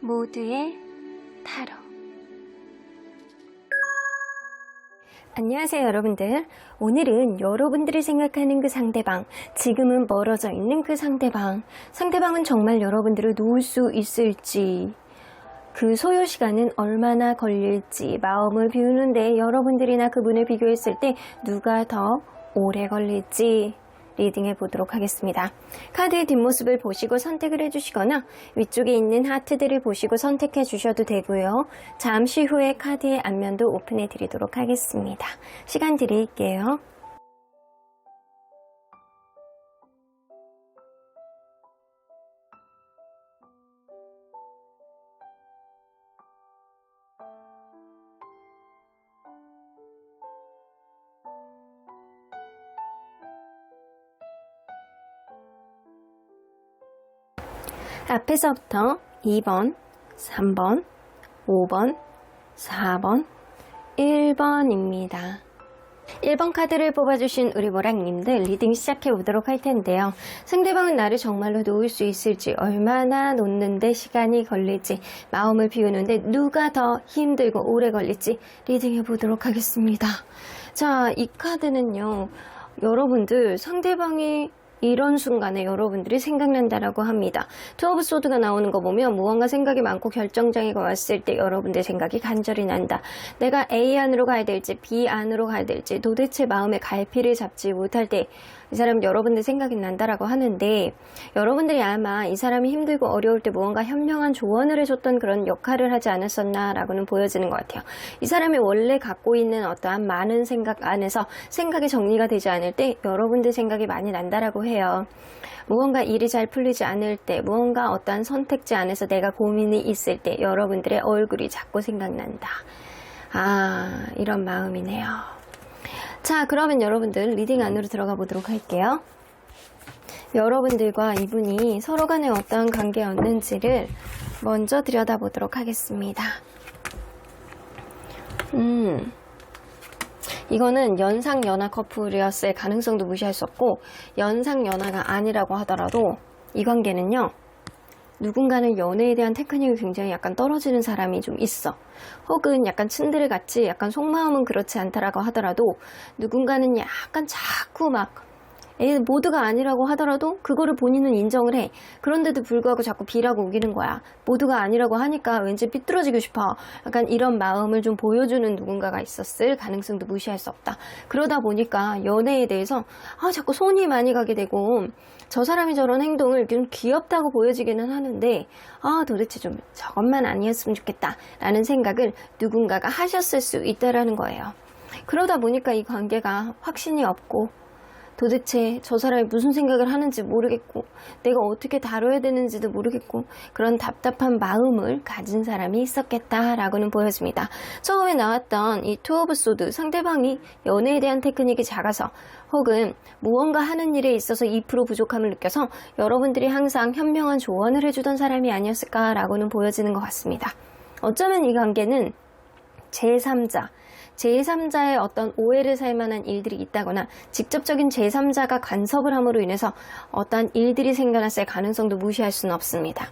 모두의 타로. 안녕하세요 여러분들. 오늘은 여러분들이 생각하는 그 상대방, 지금은 멀어져 있는 그 상대방은 정말 여러분들을 놓을 수 있을지, 그 소요 시간은 얼마나 걸릴지, 마음을 비우는데 여러분들이나 그분을 비교했을 때 누가 더 오래 걸릴지 리딩해 보도록 하겠습니다. 카드의 뒷모습을 보시고 선택을 해주시거나 위쪽에 있는 하트들을 보시고 선택해 주셔도 되고요. 잠시 후에 카드의 앞면도 오픈해 드리도록 하겠습니다. 시간 드릴게요. 앞에서부터 2번, 3번, 5번, 4번, 1번입니다. 1번 카드를 뽑아주신 우리 모랑님들 리딩 시작해 보도록 할 텐데요. 상대방은 나를 정말로 놓을 수 있을지, 얼마나 놓는데 시간이 걸릴지, 마음을 비우는데 누가 더 힘들고 오래 걸릴지 리딩해 보도록 하겠습니다. 자, 이 카드는요, 여러분들 상대방이 이런 순간에 여러분들이 생각난다라고 합니다. 투 오브 소드가 나오는 거 보면 무언가 생각이 많고 결정장애가 왔을 때 여러분들 생각이 간절히 난다. 내가 A 안으로 가야 될지 B 안으로 가야 될지 도대체 마음의 갈피를 잡지 못할 때 이 사람은 여러분들 생각이 난다라고 하는데, 여러분들이 아마 이 사람이 힘들고 어려울 때 무언가 현명한 조언을 해줬던 그런 역할을 하지 않았었나라고는 보여지는 것 같아요. 이 사람이 원래 갖고 있는 어떠한 많은 생각 안에서 생각이 정리가 되지 않을 때 여러분들 생각이 많이 난다라고 해요. 무언가 일이 잘 풀리지 않을 때, 무언가 어떠한 선택지 안에서 내가 고민이 있을 때 여러분들의 얼굴이 자꾸 생각난다. 아, 이런 마음이네요. 자, 그러면 여러분들 리딩 안으로 들어가 보도록 할게요. 여러분들과 이분이 서로 간에 어떠한 관계였는지를 먼저 들여다보도록 하겠습니다. 이거는 연상연하 커플이었을 가능성도 무시할 수 없고, 연상연하가 아니라고 하더라도 이 관계는요, 누군가는 연애에 대한 테크닉이 굉장히 약간 떨어지는 사람이 좀 있어. 혹은 약간 츤드레 같이 약간 속마음은 그렇지 않다라고 하더라도 누군가는 약간 자꾸 막 모두가 아니라고 하더라도 그거를 본인은 인정을 해. 그런데도 불구하고 자꾸 B라고 우기는 거야. 모두가 아니라고 하니까 왠지 삐뚤어지고 싶어. 약간 이런 마음을 좀 보여주는 누군가가 있었을 가능성도 무시할 수 없다. 그러다 보니까 연애에 대해서 자꾸 손이 많이 가게 되고, 저 사람이 저런 행동을 좀 귀엽다고 보여지기는 하는데 도대체 좀 저것만 아니었으면 좋겠다 라는 생각을 누군가가 하셨을 수 있다라는 거예요. 그러다 보니까 이 관계가 확신이 없고, 도대체 저 사람이 무슨 생각을 하는지 모르겠고, 내가 어떻게 다뤄야 되는지도 모르겠고, 그런 답답한 마음을 가진 사람이 있었겠다라고는 보여집니다. 처음에 나왔던 이 투 오브 소드, 상대방이 연애에 대한 테크닉이 작아서 혹은 무언가 하는 일에 있어서 2% 부족함을 느껴서 여러분들이 항상 현명한 조언을 해주던 사람이 아니었을까라고는 보여지는 것 같습니다. 어쩌면 이 관계는 제3자의 어떤 오해를 살 만한 일들이 있다거나 직접적인 제3자가 간섭을 함으로 인해서 어떠한 일들이 생겨났을 가능성도 무시할 수는 없습니다.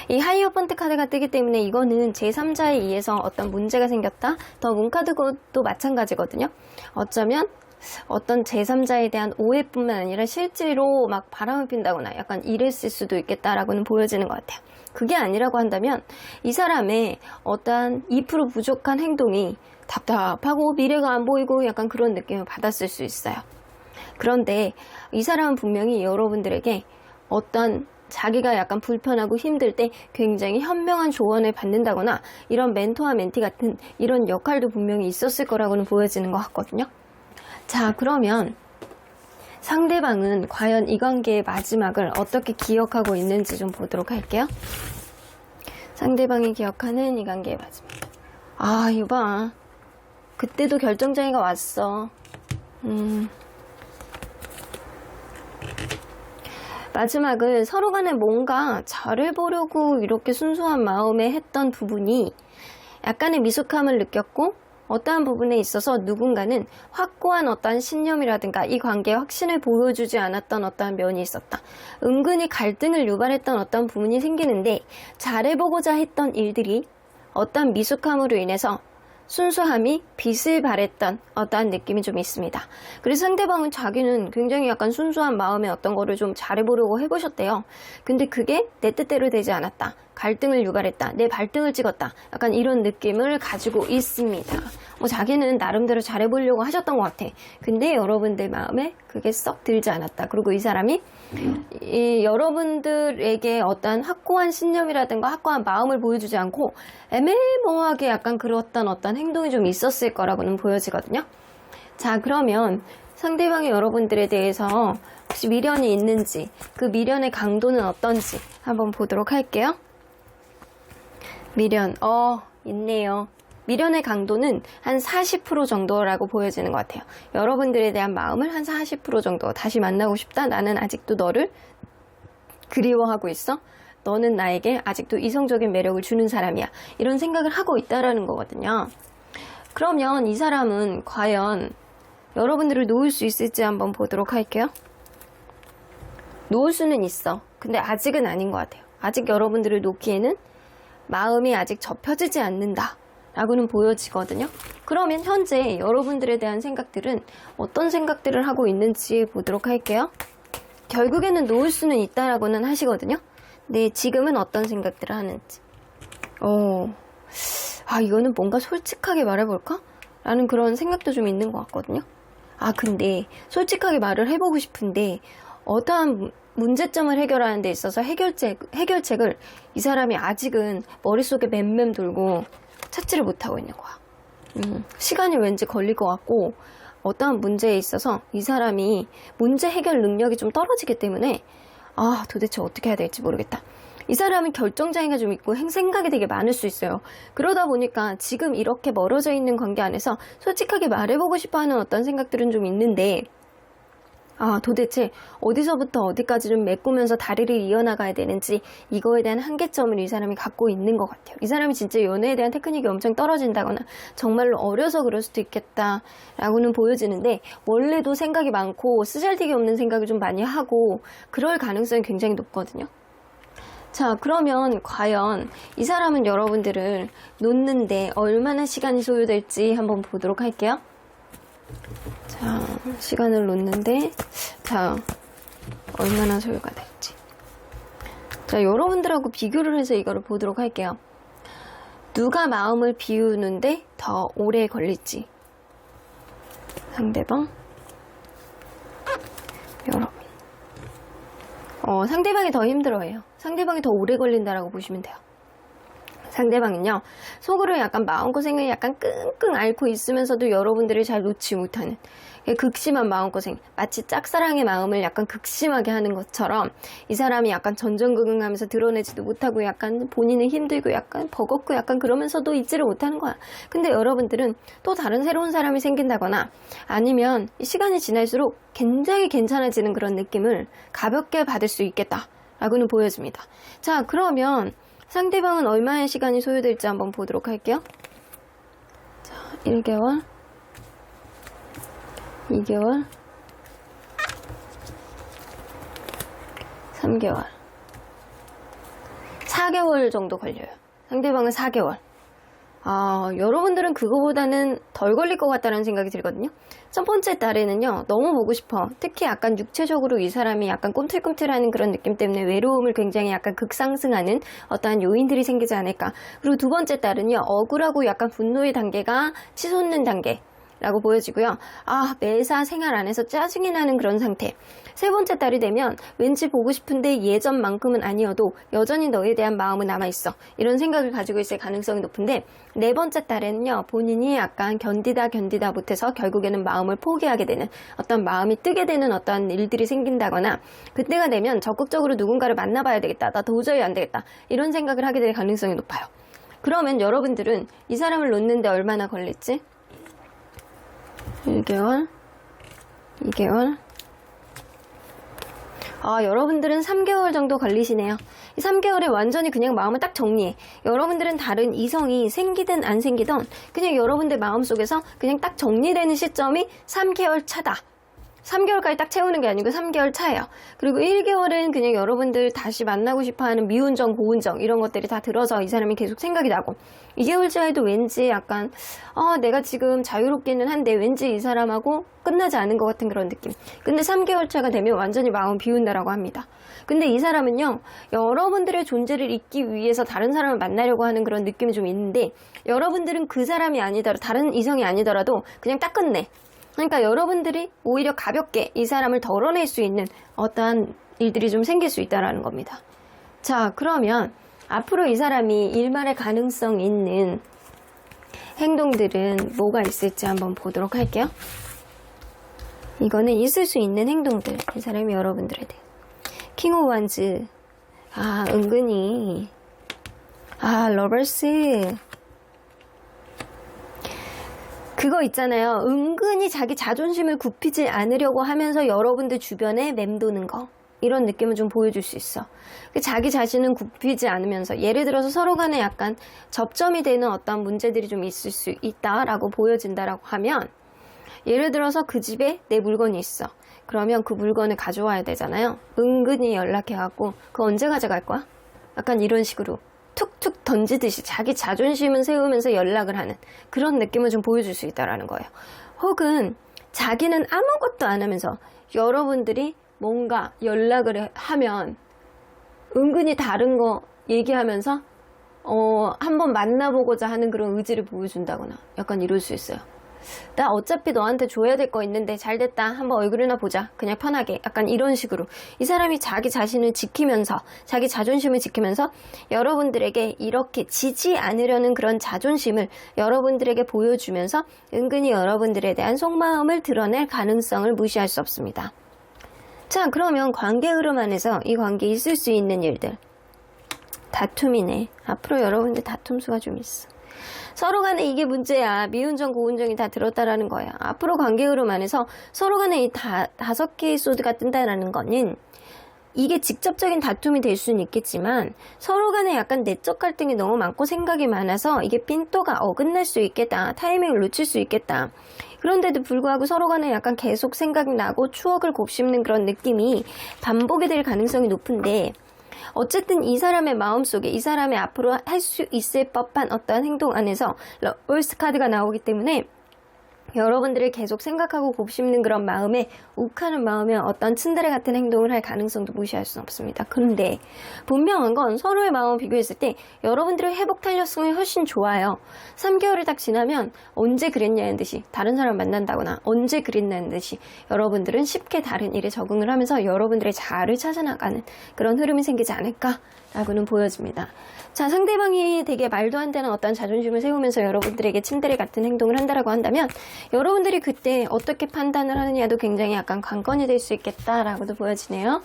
이 하이어펀트 카드가 뜨기 때문에 이거는 제3자에 의해서 어떤 문제가 생겼다? 더 문카드도 마찬가지거든요. 어쩌면 어떤 제3자에 대한 오해뿐만 아니라 실제로 막 바람을 핀다거나 약간 이랬을 수도 있겠다라고는 보여지는 것 같아요. 그게 아니라고 한다면 이 사람의 어떠한 2% 부족한 행동이 답답하고 미래가 안 보이고 약간 그런 느낌을 받았을 수 있어요. 그런데 이 사람은 분명히 여러분들에게 어떤 자기가 약간 불편하고 힘들 때 굉장히 현명한 조언을 받는다거나 이런 멘토와 멘티 같은 이런 역할도 분명히 있었을 거라고는 보여지는 것 같거든요. 자, 그러면 상대방은 과연 이 관계의 마지막을 어떻게 기억하고 있는지 좀 보도록 할게요. 상대방이 기억하는 이 관계의 마지막. 이거 봐. 그때도 결정장애가 왔어. 마지막을 서로 간에 뭔가 잘해보려고 이렇게 순수한 마음에 했던 부분이 약간의 미숙함을 느꼈고, 어떠한 부분에 있어서 누군가는 확고한 어떠한 신념이라든가 이 관계에 확신을 보여주지 않았던 어떠한 면이 있었다. 은근히 갈등을 유발했던 어떠한 부분이 생기는데 잘해보고자 했던 일들이 어떠한 미숙함으로 인해서 순수함이 빛을 발했던 어떠한 느낌이 좀 있습니다. 그래서 상대방은 자기는 굉장히 약간 순수한 마음의 어떤 거를 좀 잘해보려고 해보셨대요. 근데 그게 내 뜻대로 되지 않았다. 갈등을 유발했다. 내 발등을 찍었다. 약간 이런 느낌을 가지고 있습니다. 자기는 나름대로 잘해보려고 하셨던 것 같아. 근데 여러분들 마음에 그게 썩 들지 않았다. 그리고 이 사람이 여러분들에게 어떤 확고한 신념이라든가 확고한 마음을 보여주지 않고 애매모호하게 약간 그랬던 어떤 행동이 좀 있었을 거라고는 보여지거든요. 자, 그러면 상대방이 여러분들에 대해서 혹시 미련이 있는지, 그 미련의 강도는 어떤지 한번 보도록 할게요. 미련, 있네요. 미련의 강도는 한 40% 정도라고 보여지는 것 같아요. 여러분들에 대한 마음을 한 40% 정도 다시 만나고 싶다. 나는 아직도 너를 그리워하고 있어. 너는 나에게 아직도 이성적인 매력을 주는 사람이야. 이런 생각을 하고 있다라는 거거든요. 그러면 이 사람은 과연 여러분들을 놓을 수 있을지 한번 보도록 할게요. 놓을 수는 있어. 근데 아직은 아닌 것 같아요. 아직 여러분들을 놓기에는 마음이 아직 접혀지지 않는다 라고는 보여지거든요. 그러면 현재 여러분들에 대한 생각들은 어떤 생각들을 하고 있는지 보도록 할게요. 결국에는 놓을 수는 있다라고는 하시거든요. 근데 지금은 어떤 생각들을 하는지. 이거는 뭔가 솔직하게 말해볼까? 라는 그런 생각도 좀 있는 것 같거든요. 근데 솔직하게 말을 해보고 싶은데 어떠한 문제점을 해결하는 데 있어서 해결책을 이 사람이 아직은 머릿속에 맴맴 돌고 찾지를 못하고 있는 거야. 시간이 왠지 걸릴 것 같고 어떠한 문제에 있어서 이 사람이 문제 해결 능력이 좀 떨어지기 때문에 도대체 어떻게 해야 될지 모르겠다. 이 사람은 결정장애가 좀 있고 생각이 되게 많을 수 있어요. 그러다 보니까 지금 이렇게 멀어져 있는 관계 안에서 솔직하게 말해보고 싶어하는 어떤 생각들은 좀 있는데 도대체 어디서부터 어디까지 좀 메꾸면서 다리를 이어나가야 되는지 이거에 대한 한계점을 이 사람이 갖고 있는 것 같아요. 이 사람이 진짜 연애에 대한 테크닉이 엄청 떨어진다거나 정말로 어려서 그럴 수도 있겠다라고는 보여지는데 원래도 생각이 많고 쓰잘데기 없는 생각을 좀 많이 하고 그럴 가능성이 굉장히 높거든요. 자, 그러면 과연 이 사람은 여러분들을 놓는데 얼마나 시간이 소요될지 한번 보도록 할게요. 자, 시간을 놓는데 얼마나 소요가 될지. 자, 여러분들하고 비교를 해서 이거를 보도록 할게요. 누가 마음을 비우는데 더 오래 걸릴지. 상대방, 여러분. 상대방이 더 힘들어해요. 상대방이 더 오래 걸린다라고 보시면 돼요. 상대방은요, 속으로 약간 마음고생을 약간 끙끙 앓고 있으면서도 여러분들을 잘 놓지 못하는 극심한 마음고생, 마치 짝사랑의 마음을 약간 극심하게 하는 것처럼 이 사람이 약간 전전긍긍하면서 드러내지도 못하고 약간 본인은 힘들고 약간 버겁고 약간 그러면서도 잊지를 못하는 거야. 근데 여러분들은 또 다른 새로운 사람이 생긴다거나 아니면 시간이 지날수록 굉장히 괜찮아지는 그런 느낌을 가볍게 받을 수 있겠다라고는 보여집니다. 자, 그러면 상대방은 얼마의 시간이 소요될지 한번 보도록 할게요. 자, 1개월, 2개월, 3개월, 4개월 정도 걸려요. 상대방은 4개월. 여러분들은 그거보다는 덜 걸릴 것 같다는 생각이 들거든요. 첫 번째 달에는요, 너무 보고 싶어. 특히 약간 육체적으로 이 사람이 약간 꿈틀꿈틀하는 그런 느낌 때문에 외로움을 굉장히 약간 극상승하는 어떠한 요인들이 생기지 않을까. 그리고 두 번째 달은요, 억울하고 약간 분노의 단계가 치솟는 단계. 라고 보여지고요. 매사 생활 안에서 짜증이 나는 그런 상태. 세 번째 달이 되면 왠지 보고 싶은데 예전만큼은 아니어도 여전히 너에 대한 마음은 남아있어. 이런 생각을 가지고 있을 가능성이 높은데 네 번째 달에는요. 본인이 약간 견디다 못해서 결국에는 마음을 포기하게 되는 어떤 마음이 뜨게 되는 어떤 일들이 생긴다거나 그때가 되면 적극적으로 누군가를 만나봐야 되겠다. 나 도저히 안 되겠다. 이런 생각을 하게 될 가능성이 높아요. 그러면 여러분들은 이 사람을 놓는데 얼마나 걸릴지? 1개월, 2개월. 여러분들은 3개월 정도 걸리시네요. 이 3개월에 완전히 그냥 마음을 딱 정리해. 여러분들은 다른 이성이 생기든 안 생기든 그냥 여러분들 마음속에서 그냥 딱 정리되는 시점이 3개월 차다. 3개월까지 딱 채우는 게 아니고 3개월 차예요. 그리고 1개월은 그냥 여러분들 다시 만나고 싶어하는 미운정, 고운정 이런 것들이 다 들어서 이 사람이 계속 생각이 나고 2개월째에도 왠지 약간 내가 지금 자유롭기는 한데 왠지 이 사람하고 끝나지 않은 것 같은 그런 느낌. 근데 3개월 차가 되면 완전히 마음 비운다라고 합니다. 근데 이 사람은요, 여러분들의 존재를 잊기 위해서 다른 사람을 만나려고 하는 그런 느낌이 좀 있는데 여러분들은 그 사람이 아니더라도 다른 이성이 아니더라도 그냥 딱 끝내. 그러니까 여러분들이 오히려 가볍게 이 사람을 덜어낼 수 있는 어떠한 일들이 좀 생길 수 있다는 겁니다. 자, 그러면 앞으로 이 사람이 일말의 가능성 있는 행동들은 뭐가 있을지 한번 보도록 할게요. 이거는 있을 수 있는 행동들. 이 사람이 여러분들에 대해. 킹 오브 완즈. 은근히. 러버스. 그거 있잖아요. 은근히 자기 자존심을 굽히지 않으려고 하면서 여러분들 주변에 맴도는 거. 이런 느낌을 좀 보여줄 수 있어. 자기 자신은 굽히지 않으면서 예를 들어서 서로 간에 약간 접점이 되는 어떤 문제들이 좀 있을 수 있다라고 보여진다라고 하면 예를 들어서 그 집에 내 물건이 있어. 그러면 그 물건을 가져와야 되잖아요. 은근히 연락해갖고 그거 언제 가져갈 거야? 약간 이런 식으로 툭툭 던지듯이 자기 자존심을 세우면서 연락을 하는 그런 느낌을 좀 보여줄 수 있다라는 거예요. 혹은 자기는 아무것도 안 하면서 여러분들이 뭔가 연락을 하면 은근히 다른 거 얘기하면서 한번 만나보고자 하는 그런 의지를 보여준다거나 약간 이럴 수 있어요. 나 어차피 너한테 줘야 될 거 있는데 잘됐다. 한번 얼굴이나 보자. 그냥 편하게. 약간 이런 식으로. 이 사람이 자기 자신을 지키면서 자기 자존심을 지키면서 여러분들에게 이렇게 지지 않으려는 그런 자존심을 여러분들에게 보여주면서 은근히 여러분들에 대한 속마음을 드러낼 가능성을 무시할 수 없습니다. 자, 그러면 관계 흐름 안에서 이 관계에 있을 수 있는 일들. 다툼이네. 앞으로 여러분들 다툼 수가 좀 있어. 서로 간에 이게 문제야. 미운정, 고운정이 다 들었다라는 거야. 앞으로 관계 흐름 안에서 서로 간에 이 다섯 개의 소드가 뜬다라는 거는 이게 직접적인 다툼이 될 수는 있겠지만 서로 간에 약간 내적 갈등이 너무 많고 생각이 많아서 이게 핀도가 어긋날 수 있겠다. 타이밍을 놓칠 수 있겠다. 그런데도 불구하고 서로 간에 약간 계속 생각이 나고 추억을 곱씹는 그런 느낌이 반복이 될 가능성이 높은데 어쨌든 이 사람의 마음속에 이 사람이 앞으로 할 수 있을 법한 어떠한 행동 안에서 월스 카드가 나오기 때문에 여러분들을 계속 생각하고 곱씹는 그런 마음에 욱하는 마음에 어떤 츤데레 같은 행동을 할 가능성도 무시할 수는 없습니다. 그런데 분명한 건 서로의 마음을 비교했을 때 여러분들의 회복 탄력성이 훨씬 좋아요. 3개월이 딱 지나면 언제 그랬냐는 듯이 다른 사람 만난다거나 언제 그랬냐는 듯이 여러분들은 쉽게 다른 일에 적응을 하면서 여러분들의 자아를 찾아나가는 그런 흐름이 생기지 않을까라고는 보여집니다. 자, 상대방이 되게 말도 안 되는 어떤 자존심을 세우면서 여러분들에게 츤데레 같은 행동을 한다라고 한다면 여러분들이 그때 어떻게 판단을 하느냐도 굉장히 약간 관건이 될 수 있겠다라고도 보여지네요.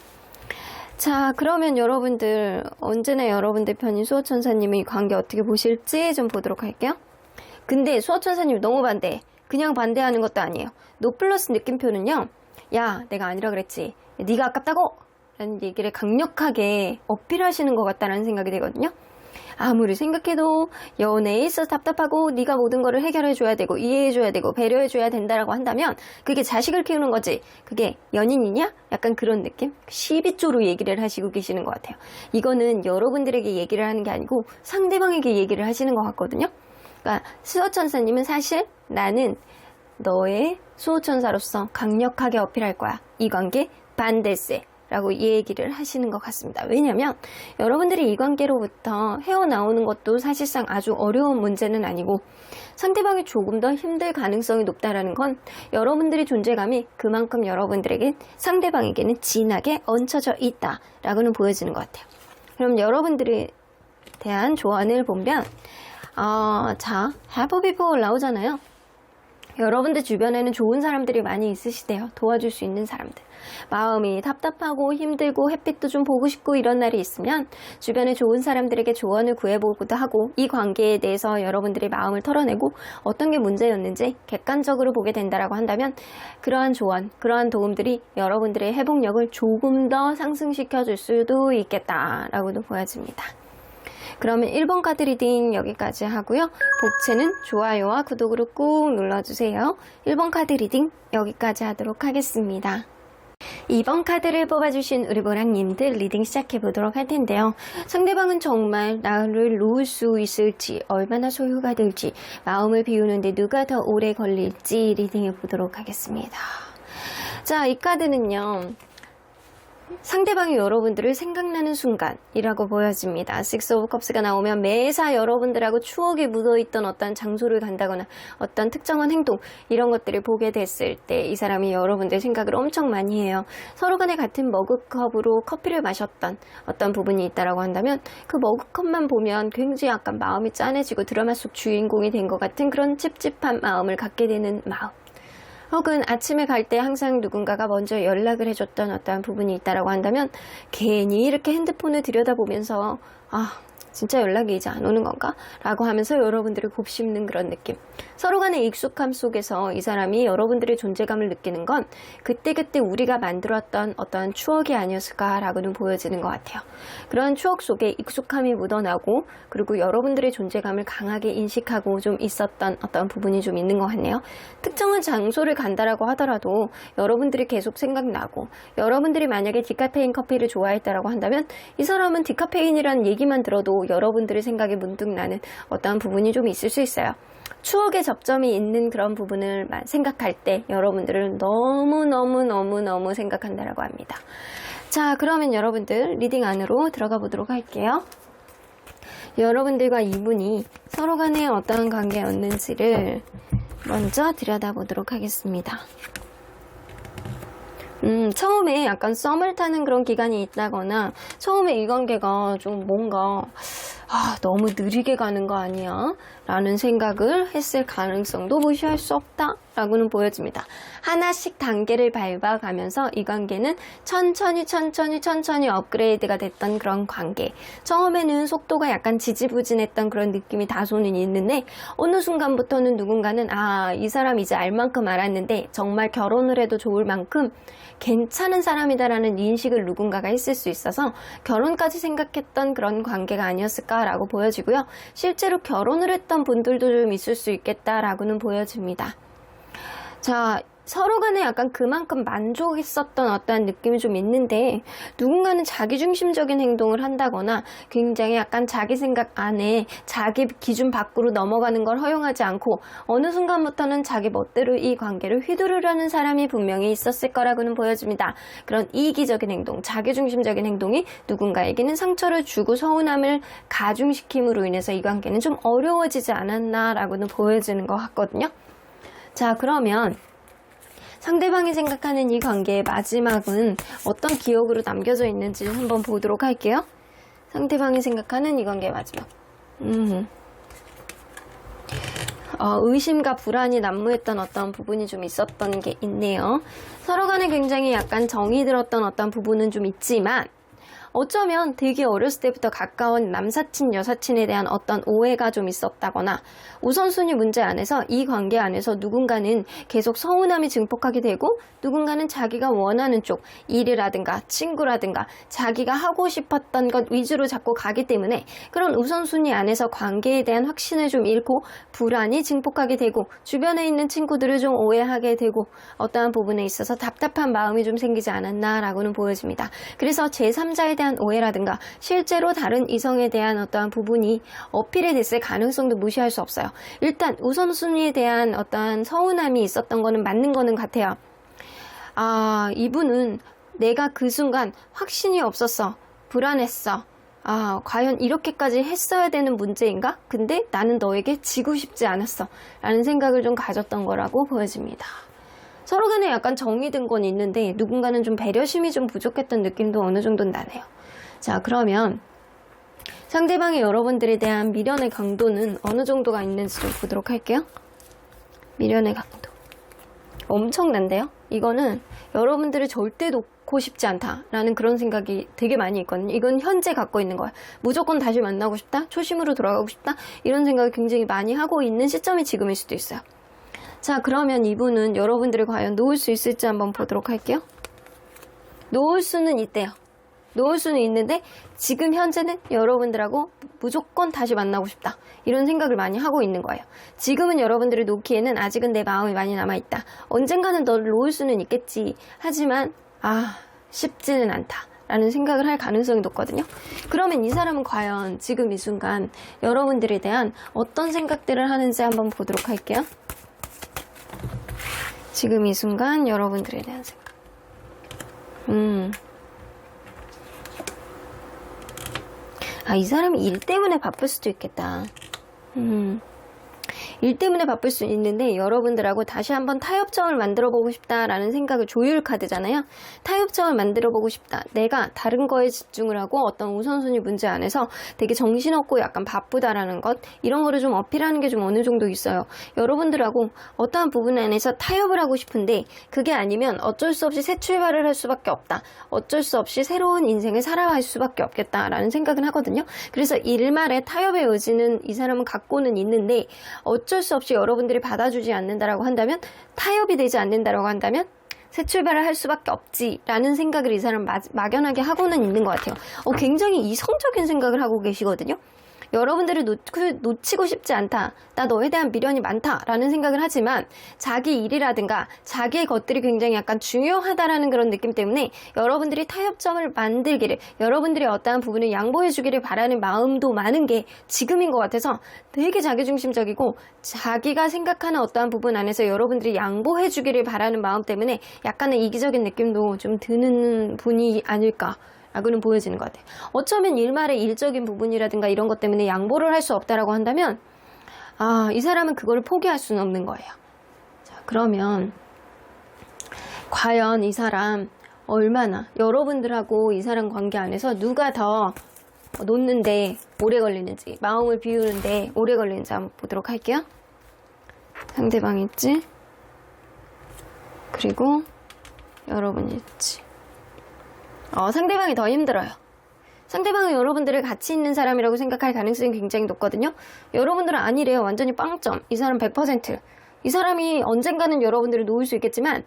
자, 그러면 여러분들 언제나 여러분들 편인 수호천사님의 이 관계 어떻게 보실지 좀 보도록 할게요. 근데 수호천사님 너무 반대. 그냥 반대하는 것도 아니에요. 노 플러스 느낌표는요. 야, 내가 아니라 그랬지. 네가 아깝다고! 라는 얘기를 강력하게 어필하시는 것 같다는 생각이 되거든요. 아무리 생각해도 연애에 있어서 답답하고 네가 모든 거를 해결해줘야 되고 이해해줘야 되고 배려해줘야 된다라고 한다면 그게 자식을 키우는 거지 그게 연인이냐? 약간 그런 느낌? 12조로 얘기를 하시고 계시는 것 같아요. 이거는 여러분들에게 얘기를 하는 게 아니고 상대방에게 얘기를 하시는 것 같거든요. 그러니까 수호천사님은 사실 나는 너의 수호천사로서 강력하게 어필할 거야. 이 관계 반대세. 라고 얘기를 하시는 것 같습니다. 왜냐면 여러분들이 이 관계로부터 헤어나오는 것도 사실상 아주 어려운 문제는 아니고 상대방이 조금 더 힘들 가능성이 높다라는 건 여러분들의 존재감이 그만큼 여러분들에게 상대방에게는 진하게 얹혀져 있다라고는 보여지는 것 같아요. 그럼 여러분들에 대한 조언을 보면 자, have people 나오잖아요. 여러분들 주변에는 좋은 사람들이 많이 있으시대요. 도와줄 수 있는 사람들. 마음이 답답하고 힘들고 햇빛도 좀 보고 싶고 이런 날이 있으면 주변에 좋은 사람들에게 조언을 구해보기도 하고 이 관계에 대해서 여러분들이 마음을 털어내고 어떤 게 문제였는지 객관적으로 보게 된다라고 한다면 그러한 조언, 그러한 도움들이 여러분들의 회복력을 조금 더 상승시켜 줄 수도 있겠다라고도 보여집니다. 그러면 1번 카드 리딩 여기까지 하고요. 복채는 좋아요와 구독으로 꾹 눌러주세요. 1번 카드 리딩 여기까지 하도록 하겠습니다. 2번 카드를 뽑아주신 우리 보랑님들 리딩 시작해보도록 할 텐데요. 상대방은 정말 나를 놓을 수 있을지, 얼마나 소요가 될지, 마음을 비우는데 누가 더 오래 걸릴지 리딩해보도록 하겠습니다. 자, 이 카드는요. 상대방이 여러분들을 생각나는 순간이라고 보여집니다. Six of Cups가 나오면 매사 여러분들하고 추억이 묻어있던 어떤 장소를 간다거나 어떤 특정한 행동 이런 것들을 보게 됐을 때 이 사람이 여러분들 생각을 엄청 많이 해요. 서로 간에 같은 머그컵으로 커피를 마셨던 어떤 부분이 있다라고 한다면 그 머그컵만 보면 굉장히 약간 마음이 짠해지고 드라마 속 주인공이 된 것 같은 그런 찝찝한 마음을 갖게 되는 마음. 혹은 아침에 갈 때 항상 누군가가 먼저 연락을 해줬던 어떠한 부분이 있다라고 한다면 괜히 이렇게 핸드폰을 들여다보면서 진짜 연락이 이제 안 오는 건가? 라고 하면서 여러분들을 곱씹는 그런 느낌. 서로 간의 익숙함 속에서 이 사람이 여러분들의 존재감을 느끼는 건 그때그때 우리가 만들었던 어떠한 추억이 아니었을까라고는 보여지는 것 같아요. 그런 추억 속에 익숙함이 묻어나고 그리고 여러분들의 존재감을 강하게 인식하고 좀 있었던 어떤 부분이 좀 있는 것 같네요. 특정한 장소를 간다라고 하더라도 여러분들이 계속 생각나고 여러분들이 만약에 디카페인 커피를 좋아했다라고 한다면 이 사람은 디카페인이라는 얘기만 들어도 여러분들의 생각이 문득 나는 어떠한 부분이 좀 있을 수 있어요. 추억의 접점이 있는 그런 부분을 생각할 때 여러분들은 너무 생각한다라고 합니다. 자, 그러면 여러분들 리딩 안으로 들어가 보도록 할게요. 여러분들과 이분이 서로 간에 어떤 관계였는지를 먼저 들여다보도록 하겠습니다. 처음에 약간 썸을 타는 그런 기간이 있다거나 처음에 이 관계가 좀 뭔가 너무 느리게 가는 거 아니야? 라는 생각을 했을 가능성도 무시할 수 없다 라고는 보여집니다. 하나씩 단계를 밟아가면서 이 관계는 천천히 업그레이드가 됐던 그런 관계. 처음에는 속도가 약간 지지부진했던 그런 느낌이 다소는 있는데 어느 순간부터는 누군가는 이 사람 이제 알 만큼 알았는데 정말 결혼을 해도 좋을 만큼 괜찮은 사람이다라는 인식을 누군가가 했을 수 있어서 결혼까지 생각했던 그런 관계가 아니었을까라고 보여지고요. 실제로 결혼을 했던 분들도 좀 있을 수 있겠다라고는 보여집니다. 자, 서로 간에 약간 그만큼 만족했었던 어떠한 느낌이 좀 있는데 누군가는 자기중심적인 행동을 한다거나 굉장히 약간 자기 생각 안에 자기 기준 밖으로 넘어가는 걸 허용하지 않고 어느 순간부터는 자기 멋대로 이 관계를 휘두르려는 사람이 분명히 있었을 거라고는 보여집니다. 그런 이기적인 행동, 자기중심적인 행동이 누군가에게는 상처를 주고 서운함을 가중시킴으로 인해서 이 관계는 좀 어려워지지 않았나라고는 보여지는 것 같거든요. 자, 그러면 상대방이 생각하는 이 관계의 마지막은 어떤 기억으로 남겨져 있는지 한번 보도록 할게요. 상대방이 생각하는 이 관계의 마지막. 의심과 불안이 난무했던 어떤 부분이 좀 있었던 게 있네요. 서로 간에 굉장히 약간 정이 들었던 어떤 부분은 좀 있지만 어쩌면 되게 어렸을 때부터 가까운 남사친, 여사친에 대한 어떤 오해가 좀 있었다거나 우선순위 문제 안에서 이 관계 안에서 누군가는 계속 서운함이 증폭하게 되고 누군가는 자기가 원하는 쪽, 일이라든가 친구라든가 자기가 하고 싶었던 것 위주로 자꾸 가기 때문에 그런 우선순위 안에서 관계에 대한 확신을 좀 잃고 불안이 증폭하게 되고 주변에 있는 친구들을 좀 오해하게 되고 어떠한 부분에 있어서 답답한 마음이 좀 생기지 않았나라고는 보여집니다. 그래서 제3자에 대한 오해라든가 실제로 다른 이성에 대한 어떠한 부분이 어필이 됐을 가능성도 무시할 수 없어요. 일단 우선순위에 대한 어떠한 서운함이 있었던 거는 맞는 거는 같아요. 이분은 내가 그 순간 확신이 없었어. 불안했어. 과연 이렇게까지 했어야 되는 문제인가? 근데 나는 너에게 지고 싶지 않았어. 라는 생각을 좀 가졌던 거라고 보여집니다. 서로 간에 약간 정이 든 건 있는데 누군가는 좀 배려심이 좀 부족했던 느낌도 어느 정도는 나네요. 자, 그러면 상대방이 여러분들에 대한 미련의 강도는 어느 정도가 있는지 좀 보도록 할게요. 미련의 강도. 엄청난데요? 이거는 여러분들을 절대 놓고 싶지 않다라는 그런 생각이 되게 많이 있거든요. 이건 현재 갖고 있는 거야. 무조건 다시 만나고 싶다? 초심으로 돌아가고 싶다? 이런 생각을 굉장히 많이 하고 있는 시점이 지금일 수도 있어요. 자, 그러면 이분은 여러분들이 과연 놓을 수 있을지 한번 보도록 할게요. 놓을 수는 있대요. 놓을 수는 있는데 지금 현재는 여러분들하고 무조건 다시 만나고 싶다. 이런 생각을 많이 하고 있는 거예요. 지금은 여러분들을 놓기에는 아직은 내 마음이 많이 남아있다. 언젠가는 너를 놓을 수는 있겠지. 하지만 쉽지는 않다. 라는 생각을 할 가능성이 높거든요. 그러면 이 사람은 과연 지금 이 순간 여러분들에 대한 어떤 생각들을 하는지 한번 보도록 할게요. 지금 이 순간 여러분들에 대한 생각. 이 사람이 일 때문에 바쁠 수도 있겠다. 일 때문에 바쁠 수 있는데 여러분들하고 다시 한번 타협점을 만들어 보고 싶다라는 생각을, 조율 카드잖아요. 타협점을 만들어 보고 싶다. 내가 다른 거에 집중을 하고 어떤 우선순위 문제 안에서 되게 정신없고 약간 바쁘다라는 것, 이런 거를 좀 어필하는 게 좀 어느 정도 있어요. 여러분들하고 어떠한 부분 안에서 타협을 하고 싶은데 그게 아니면 어쩔 수 없이 새 출발을 할 수밖에 없다. 어쩔 수 없이 새로운 인생을 살아갈 수밖에 없겠다라는 생각은 하거든요. 그래서 일말의 타협의 의지는 이 사람은 갖고는 있는데 어쩔 수 없이 여러분들이 받아주지 않는다라고 한다면, 타협이 되지 않는다라고 한다면 새 출발을 할 수밖에 없지라는 생각을 이 사람 막연하게 하고는 있는 것 같아요. 굉장히 이성적인 생각을 하고 계시거든요. 여러분들을 놓치고 싶지 않다. 나 너에 대한 미련이 많다라는 생각을 하지만 자기 일이라든가 자기의 것들이 굉장히 약간 중요하다라는 그런 느낌 때문에 여러분들이 타협점을 만들기를, 여러분들이 어떠한 부분을 양보해 주기를 바라는 마음도 많은 게 지금인 것 같아서 되게 자기중심적이고, 자기가 생각하는 어떠한 부분 안에서 여러분들이 양보해 주기를 바라는 마음 때문에 약간의 이기적인 느낌도 좀 드는 분이 아닐까 라고는 보여지는 것 같아요. 어쩌면 일말의 일적인 부분이라든가 이런 것 때문에 양보를 할 수 없다라고 한다면 이 사람은 그걸 포기할 수는 없는 거예요. 자, 그러면 과연 이 사람 얼마나, 여러분들하고 이 사람 관계 안에서 누가 더 놓는데 오래 걸리는지, 마음을 비우는데 오래 걸리는지 한번 보도록 할게요. 상대방 있지? 그리고 여러분이 있지. 상대방이 더 힘들어요. 상대방은 여러분들을 같이 있는 사람이라고 생각할 가능성이 굉장히 높거든요. 여러분들은 아니래요. 완전히 빵점. 이 사람 100%. 이 사람이 언젠가는 여러분들을 놓을 수 있겠지만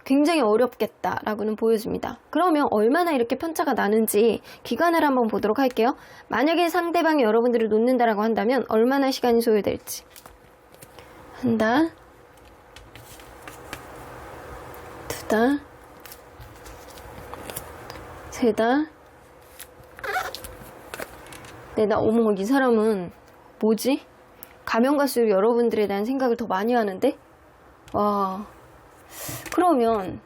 굉장히 어렵겠다라고는 보여집니다. 그러면 얼마나 이렇게 편차가 나는지 기간을 한번 보도록 할게요. 만약에 상대방이 여러분들을 놓는다라고 한다면 얼마나 시간이 소요될지. 한 달, 두 달, 세 달. 어머, 이 사람은 뭐지? 가면 갈수록 여러분들에 대한 생각을 더 많이 하는데? 와. 그러면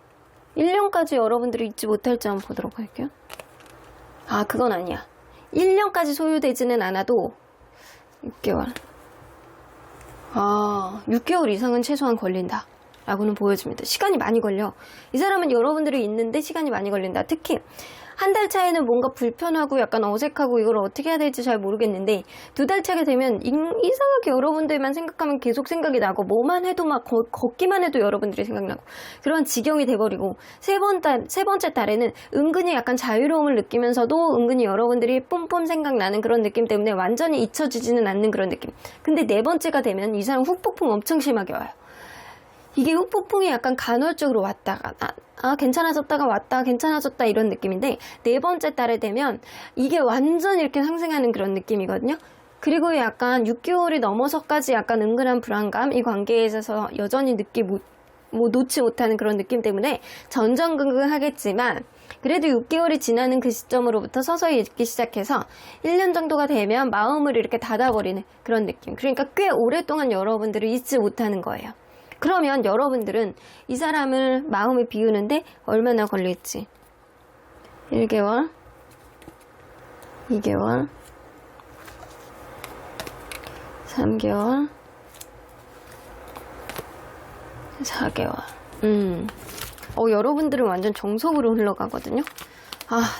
1년까지 여러분들이 잊지 못할지 한번 보도록 할게요. 그건 아니야. 1년까지 소요되지는 않아도 6개월. 6개월 이상은 최소한 걸린다 라고는 보여집니다. 시간이 많이 걸려. 이 사람은 여러분들이 있는데 시간이 많이 걸린다. 특히 한 달 차에는 뭔가 불편하고 약간 어색하고 이걸 어떻게 해야 될지 잘 모르겠는데, 2달 차게 되면 이상하게 여러분들만 생각하면 계속 생각이 나고, 뭐만 해도 막 걷기만 해도 여러분들이 생각나고, 그런 지경이 돼버리고, 세 번째 달에는 은근히 약간 자유로움을 느끼면서도 은근히 여러분들이 뿜뿜 생각나는 그런 느낌 때문에 완전히 잊혀지지는 않는 그런 느낌. 근데 4번째가 되면 이 사람 후폭풍 엄청 심하게 와요. 이게 후폭풍이 약간 간헐적으로 왔다가 괜찮아졌다가 왔다 괜찮아졌다 이런 느낌인데, 4번째 달에 되면 이게 완전 이렇게 상승하는 그런 느낌이거든요. 그리고 약간 6개월이 넘어서까지 약간 은근한 불안감, 이 관계에 있어서 여전히 놓지 못하는 그런 느낌 때문에 전전긍긍하겠지만, 그래도 6개월이 지나는 그 시점으로부터 서서히 잊기 시작해서 1년 정도가 되면 마음을 이렇게 닫아버리는 그런 느낌. 그러니까 꽤 오랫동안 여러분들을 잊지 못하는 거예요. 그러면 여러분들은 이 사람을 마음을 비우는데 얼마나 걸릴지. 1개월, 2개월, 3개월, 4개월. 여러분들은 완전 정석으로 흘러가거든요.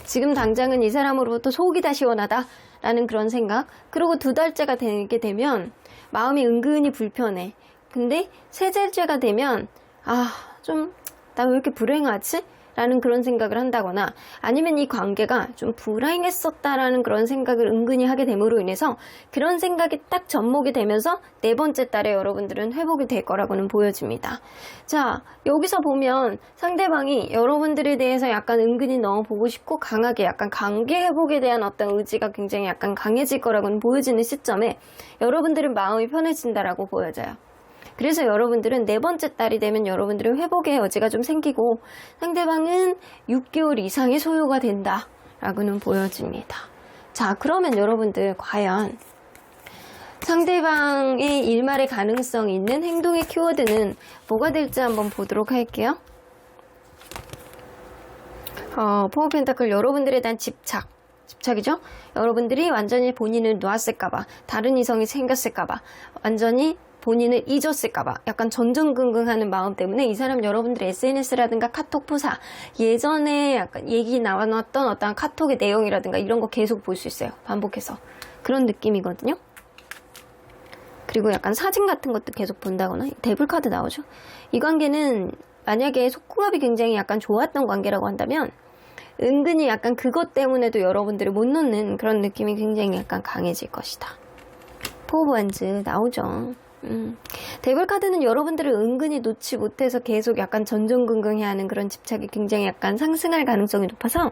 지금 당장은 이 사람으로부터 속이 다 시원하다 라는 그런 생각. 그리고 2달째가 되게 되면 마음이 은근히 불편해. 근데 세제째가 되면 나 왜 이렇게 불행하지? 라는 그런 생각을 한다거나 아니면 이 관계가 좀 불행했었다라는 그런 생각을 은근히 하게 됨으로 인해서 그런 생각이 딱 접목이 되면서 네 번째 달에 여러분들은 회복이 될 거라고는 보여집니다. 자, 여기서 보면 상대방이 여러분들에 대해서 약간 은근히 너무 보고 싶고 강하게 약간 관계 회복에 대한 어떤 의지가 굉장히 약간 강해질 거라고는 보여지는 시점에 여러분들은 마음이 편해진다라고 보여져요. 그래서 여러분들은 네 번째 달이 되면 여러분들은 회복의 여지가 좀 생기고 상대방은 6개월 이상의 소요가 된다 라고는 보여집니다. 자, 그러면 여러분들 과연 상대방의 일말의 가능성이 있는 행동의 키워드는 뭐가 될지 한번 보도록 할게요. 포 펜타클 여러분들에 대한 집착이죠? 여러분들이 완전히 본인을 놓았을까봐, 다른 이성이 생겼을까봐, 완전히 본인을 잊었을까봐 약간 전전긍긍하는 마음 때문에 이 사람 여러분들의 SNS라든가 카톡 프사, 예전에 약간 얘기 나왔던 어떤 카톡의 내용이라든가 이런 거 계속 볼 수 있어요. 반복해서. 그런 느낌이거든요. 그리고 약간 사진 같은 것도 계속 본다거나 데블 카드 나오죠. 이 관계는 만약에 속궁합이 굉장히 약간 좋았던 관계라고 한다면 은근히 약간 그것 때문에도 여러분들을 못 놓는 그런 느낌이 굉장히 약간 강해질 것이다. 포 오브 원즈 나오죠. 데블 카드는 여러분들을 은근히 놓지 못해서 계속 약간 전전긍긍해하는 그런 집착이 굉장히 약간 상승할 가능성이 높아서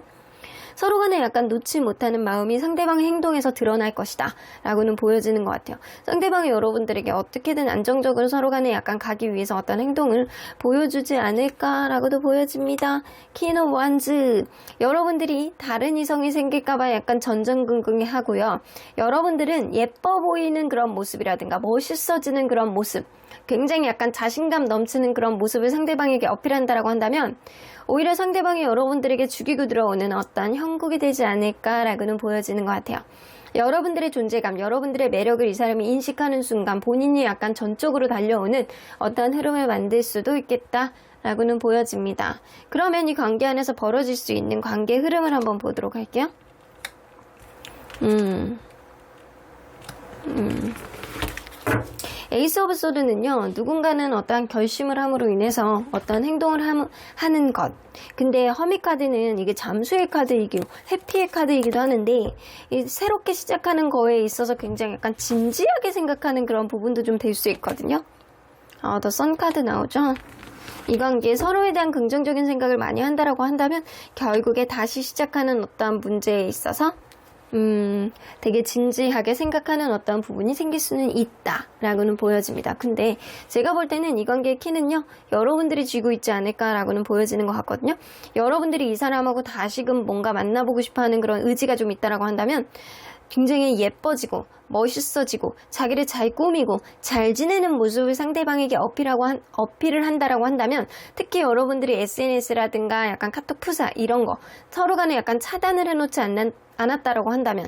서로 간에 약간 놓지 못하는 마음이 상대방의 행동에서 드러날 것이다 라고는 보여지는 것 같아요. 상대방이 여러분들에게 어떻게든 안정적으로 서로 간에 약간 가기 위해서 어떤 행동을 보여주지 않을까라고도 보여집니다. 퀸 오브 원즈 여러분들이 다른 이성이 생길까봐 약간 전전긍긍해 하고요. 여러분들은 예뻐 보이는 그런 모습이라든가 멋있어지는 그런 모습, 굉장히 약간 자신감 넘치는 그런 모습을 상대방에게 어필한다라고 한다면 오히려 상대방이 여러분들에게 죽이고 들어오는 어떤 형국이 되지 않을까라고는 보여지는 것 같아요. 여러분들의 존재감, 여러분들의 매력을 이 사람이 인식하는 순간 본인이 약간 전적으로 달려오는 어떤 흐름을 만들 수도 있겠다라고는 보여집니다. 그러면 이 관계 안에서 벌어질 수 있는 관계 흐름을 한번 보도록 할게요. 에이스 오브 소드는요, 누군가는 어떠한 결심을 함으로 인해서 어떤 행동을 하는 것. 근데 허미 카드는 이게 잠수의 카드이기도 해피의 카드이기도 하는데 새롭게 시작하는 거에 있어서 굉장히 약간 진지하게 생각하는 그런 부분도 좀 될 수 있거든요. 더 선 카드 나오죠. 이 관계에 서로에 대한 긍정적인 생각을 많이 한다라고 한다면 결국에 다시 시작하는 어떤 문제에 있어서 되게 진지하게 생각하는 어떤 부분이 생길 수는 있다라고는 보여집니다. 근데 제가 볼 때는 이 관계의 키는요, 여러분들이 쥐고 있지 않을까라고는 보여지는 것 같거든요. 여러분들이 이 사람하고 다시금 뭔가 만나보고 싶어하는 그런 의지가 좀 있다라고 한다면 굉장히 예뻐지고 멋있어지고 자기를 잘 꾸미고 잘 지내는 모습을 상대방에게 어필을 한다라고 한다면 특히 여러분들이 SNS라든가 약간 카톡 프사 이런 거 서로 간에 약간 차단을 해놓지 않았다라고 한다면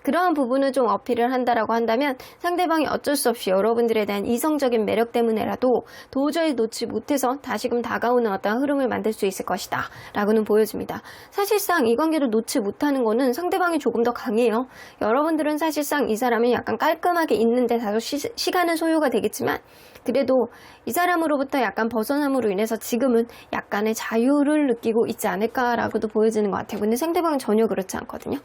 그러한 부분을 좀 어필을 한다라고 한다면 상대방이 어쩔 수 없이 여러분들에 대한 이성적인 매력 때문에라도 도저히 놓지 못해서 다시금 다가오는 어떤 흐름을 만들 수 있을 것이다 라고는 보여집니다. 사실상 이 관계를 놓지 못하는 거는 상대방이 조금 더 강해요. 여러분들은 사실상 이 사람이 약간 깔끔하게 있는데 다소 시간은 소요가 되겠지만 그래도 이 사람으로부터 약간 벗어남으로 인해서 지금은 약간의 자유를 느끼고 있지 않을까라고도 보여지는 것 같아요. 근데 상대방은 전혀 그렇지 않거든요.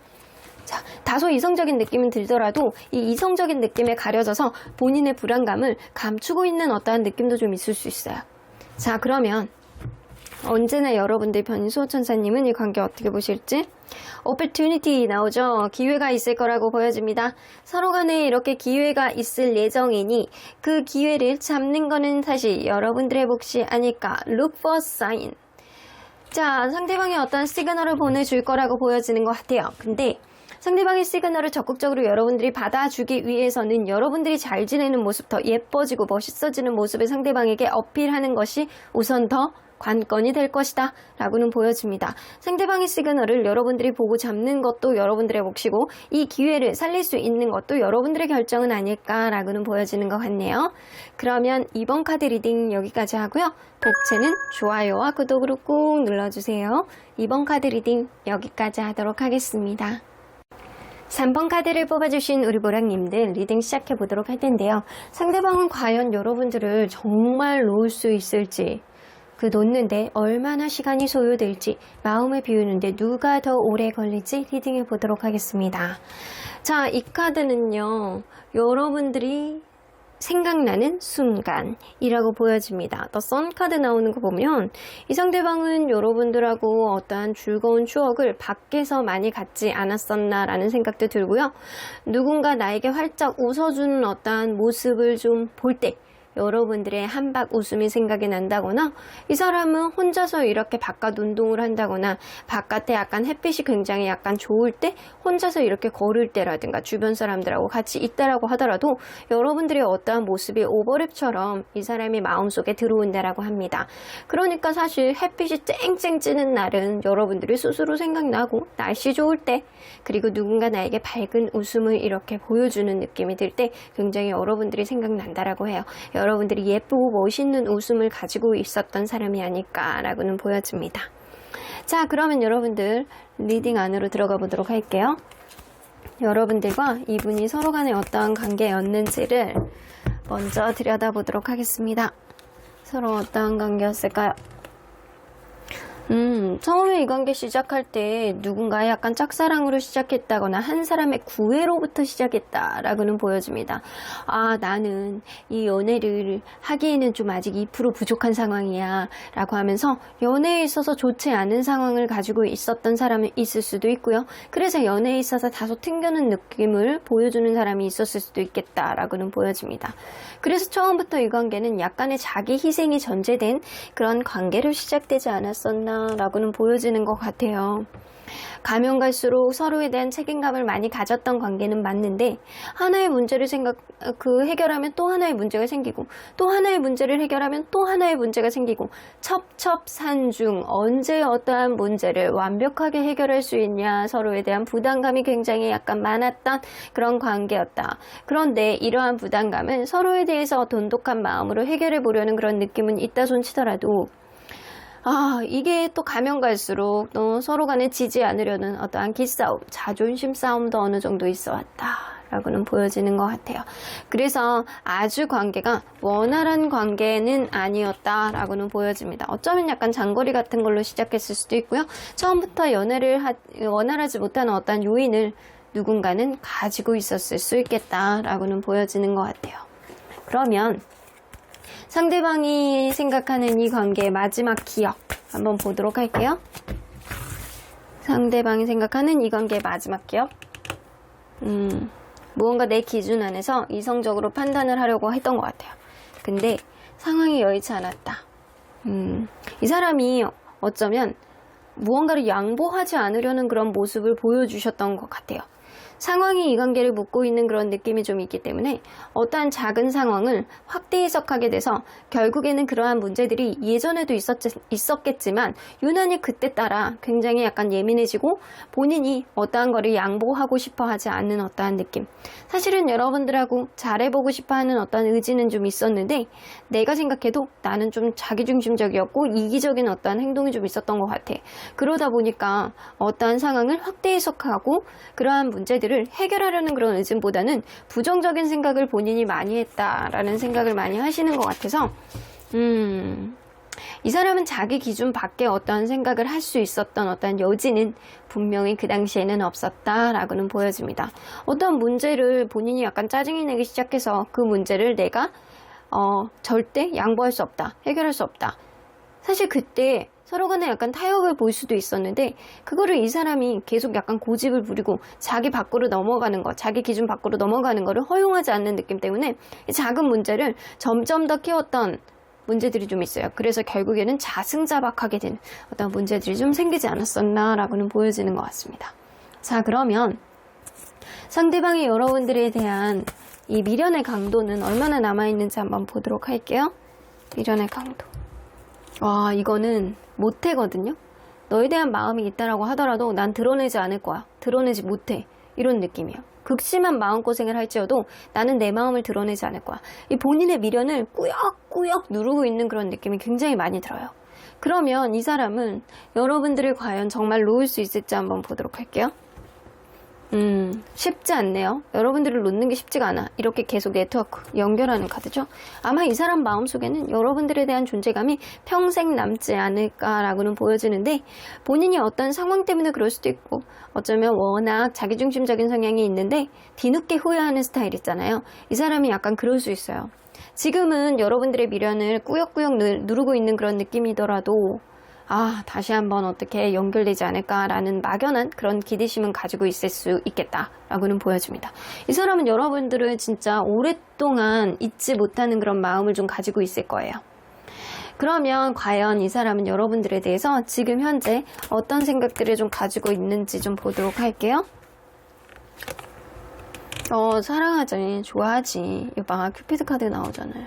자, 다소 이성적인 느낌은 들더라도 이 이성적인 느낌에 가려져서 본인의 불안감을 감추고 있는 어떠한 느낌도 좀 있을 수 있어요. 자, 그러면 언제나 여러분들 변수호천사님은 이 관계 어떻게 보실지? opportunity 나오죠. 기회가 있을 거라고 보여집니다. 서로 간에 이렇게 기회가 있을 예정이니 그 기회를 잡는 거는 사실 여러분들의 몫이 아닐까. Look for sign. 자, 상대방이 어떤 시그널을 보내줄 거라고 보여지는 것 같아요. 근데 상대방의 시그널을 적극적으로 여러분들이 받아주기 위해서는 여러분들이 잘 지내는 모습, 더 예뻐지고 멋있어지는 모습을 상대방에게 어필하는 것이 우선 더 관건이 될 것이다 라고는 보여집니다. 상대방의 시그널을 여러분들이 보고 잡는 것도 여러분들의 몫이고 이 기회를 살릴 수 있는 것도 여러분들의 결정은 아닐까라고는 보여지는 것 같네요. 그러면 이번 카드 리딩 여기까지 하고요. 복채는 좋아요와 구독으로 꾹 눌러주세요. 이번 카드 리딩 여기까지 하도록 하겠습니다. 3번 카드를 뽑아주신 우리 보랑님들 리딩 시작해 보도록 할 텐데요. 상대방은 과연 여러분들을 정말 놓을 수 있을지, 그 놓는데 얼마나 시간이 소요될지, 마음을 비우는데 누가 더 오래 걸릴지 리딩해 보도록 하겠습니다. 자, 이 카드는요, 여러분들이 생각나는 순간이라고 보여집니다. 더 선 카드 나오는 거 보면 이 상대방은 여러분들하고 어떠한 즐거운 추억을 밖에서 많이 갖지 않았었나 라는 생각도 들고요. 누군가 나에게 활짝 웃어주는 어떠한 모습을 좀 볼 때 여러분들의 한박 웃음이 생각이 난다거나, 이 사람은 혼자서 이렇게 바깥 운동을 한다거나 바깥에 약간 햇빛이 굉장히 약간 좋을 때 혼자서 이렇게 걸을 때라든가 주변 사람들하고 같이 있다라고 하더라도 여러분들의 어떠한 모습이 오버랩처럼 이 사람이 마음속에 들어온다라고 합니다. 그러니까 사실 햇빛이 쨍쨍 찌는 날은 여러분들이 스스로 생각나고, 날씨 좋을 때, 그리고 누군가 나에게 밝은 웃음을 이렇게 보여주는 느낌이 들 때 굉장히 여러분들이 생각난다라고 해요. 여러분들이 예쁘고 멋있는 웃음을 가지고 있었던 사람이 아닐까라고는 보여집니다. 자, 그러면 여러분들 리딩 안으로 들어가 보도록 할게요. 여러분들과 이분이 서로 간에 어떠한 관계였는지를 먼저 들여다보도록 하겠습니다. 서로 어떠한 관계였을까요? 처음에 이 관계 시작할 때 누군가의 약간 짝사랑으로 시작했다거나 한 사람의 구애로부터 시작했다라고는 보여집니다. 아, 나는 이 연애를 하기에는 좀 아직 2% 부족한 상황이야 라고 하면서 연애에 있어서 좋지 않은 상황을 가지고 있었던 사람이 있을 수도 있고요. 그래서 연애에 있어서 다소 튕겨는 느낌을 보여주는 사람이 있었을 수도 있겠다라고는 보여집니다. 그래서 처음부터 이 관계는 약간의 자기 희생이 전제된 그런 관계로 시작되지 않았었나 라고는 보여지는 것 같아요. 가면 갈수록 서로에 대한 책임감을 많이 가졌던 관계는 맞는데, 하나의 문제를 해결하면 또 하나의 문제가 생기고, 또 하나의 문제를 해결하면 또 하나의 문제가 생기고, 첩첩산중 언제 어떠한 문제를 완벽하게 해결할 수 있냐, 서로에 대한 부담감이 굉장히 약간 많았던 그런 관계였다. 그런데 이러한 부담감은 서로에 대해서 돈독한 마음으로 해결해 보려는 그런 느낌은 있다 손치더라도, 이게 또 가면 갈수록 또 서로 간에 지지 않으려는 어떠한 기싸움, 자존심 싸움도 어느 정도 있어 왔다라고는 보여지는 것 같아요. 그래서 아주 관계가 원활한 관계는 아니었다라고는 보여집니다. 어쩌면 약간 장거리 같은 걸로 시작했을 수도 있고요. 처음부터 연애를 원활하지 못하는 어떠한 요인을 누군가는 가지고 있었을 수 있겠다라고는 보여지는 것 같아요. 그러면 상대방이 생각하는 이 관계의 마지막 기억 한번 보도록 할게요. 상대방이 생각하는 이 관계의 마지막 기억. 무언가 내 기준 안에서 이성적으로 판단을 하려고 했던 것 같아요. 근데 상황이 여의치 않았다. 이 사람이 어쩌면 무언가를 양보하지 않으려는 그런 모습을 보여주셨던 것 같아요. 상황이 이 관계를 묶고 있는 그런 느낌이 좀 있기 때문에 어떠한 작은 상황을 확대 해석하게 돼서 결국에는 그러한 문제들이 예전에도 있었겠지만 유난히 그때 따라 굉장히 약간 예민해지고 본인이 어떠한 거를 양보하고 싶어 하지 않는 어떠한 느낌. 사실은 여러분들하고 잘해보고 싶어 하는 어떠한 의지는 좀 있었는데 내가 생각해도 나는 좀 자기중심적이었고 이기적인 어떠한 행동이 좀 있었던 것 같아. 그러다 보니까 어떠한 상황을 확대 해석하고 그러한 문제들을 해결하려는 그런 의지보다는 부정적인 생각을 본인이 많이 했다라는 생각을 많이 하시는 것 같아서 이 사람은 자기 기준 밖에 어떠한 생각을 할 수 있었던 어떠한 여지는 분명히 그 당시에는 없었다라고는 보여집니다. 어떤 문제를 본인이 약간 짜증이 내기 시작해서 그 문제를 내가 절대 양보할 수 없다, 해결할 수 없다. 사실 그때 서로 간에 약간 타협을 볼 수도 있었는데 그거를 이 사람이 계속 약간 고집을 부리고 자기 밖으로 넘어가는 것, 자기 기준 밖으로 넘어가는 거를 허용하지 않는 느낌 때문에 작은 문제를 점점 더 키웠던 문제들이 좀 있어요. 그래서 결국에는 자승자박하게 된 어떤 문제들이 좀 생기지 않았었나라고는 보여지는 것 같습니다. 자, 그러면 상대방이 여러분들에 대한 이 미련의 강도는 얼마나 남아있는지 한번 보도록 할게요. 미련의 강도. 와, 이거는 못해거든요. 너에 대한 마음이 있다라고 하더라도 난 드러내지 않을 거야. 드러내지 못해. 이런 느낌이에요. 극심한 마음고생을 할지어도 나는 내 마음을 드러내지 않을 거야. 이 본인의 미련을 꾸역꾸역 누르고 있는 그런 느낌이 굉장히 많이 들어요. 그러면 이 사람은 여러분들을 과연 정말 놓을 수 있을지 한번 보도록 할게요. 쉽지 않네요. 여러분들을 놓는 게 쉽지가 않아. 이렇게 계속 네트워크 연결하는 카드죠. 아마 이 사람 마음속에는 여러분들에 대한 존재감이 평생 남지 않을까라고는 보여지는데, 본인이 어떤 상황 때문에 그럴 수도 있고, 어쩌면 워낙 자기중심적인 성향이 있는데 뒤늦게 후회하는 스타일 있잖아요. 이 사람이 약간 그럴 수 있어요. 지금은 여러분들의 미련을 꾸역꾸역 누르고 있는 그런 느낌이더라도 다시 한번 어떻게 연결되지 않을까라는 막연한 그런 기대심은 가지고 있을 수 있겠다라고는 보여집니다. 이 사람은 여러분들을 진짜 오랫동안 잊지 못하는 그런 마음을 좀 가지고 있을 거예요. 그러면 과연 이 사람은 여러분들에 대해서 지금 현재 어떤 생각들을 좀 가지고 있는지 좀 보도록 할게요. 사랑하지, 좋아하지. 이거 봐, 큐피드 카드 나오잖아요.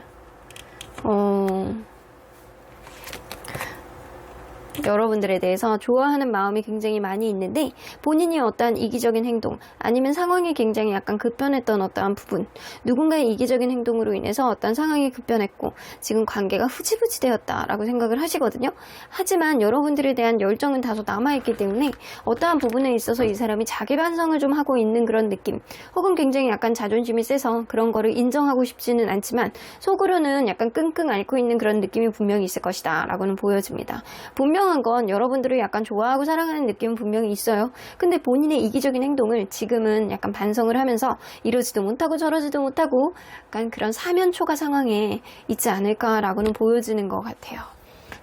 여러분들에 대해서 좋아하는 마음이 굉장히 많이 있는데, 본인이 어떠한 이기적인 행동 아니면 상황이 굉장히 약간 급변했던 어떠한 부분, 누군가의 이기적인 행동으로 인해서 어떤 상황이 급변했고 지금 관계가 흐지부지 되었다라고 생각을 하시거든요. 하지만 여러분들에 대한 열정은 다소 남아있기 때문에 어떠한 부분에 있어서 이 사람이 자기 반성을 좀 하고 있는 그런 느낌, 혹은 굉장히 약간 자존심이 세서 그런 거를 인정하고 싶지는 않지만 속으로는 약간 끙끙 앓고 있는 그런 느낌이 분명히 있을 것이다 라고는 보여집니다. 분명한 건 여러분들을 약간 좋아하고 사랑하는 느낌은 분명히 있어요. 근데 본인의 이기적인 행동을 지금은 약간 반성을 하면서 이러지도 못하고 저러지도 못하고 약간 그런 사면초가 상황에 있지 않을까라고는 보여지는 것 같아요.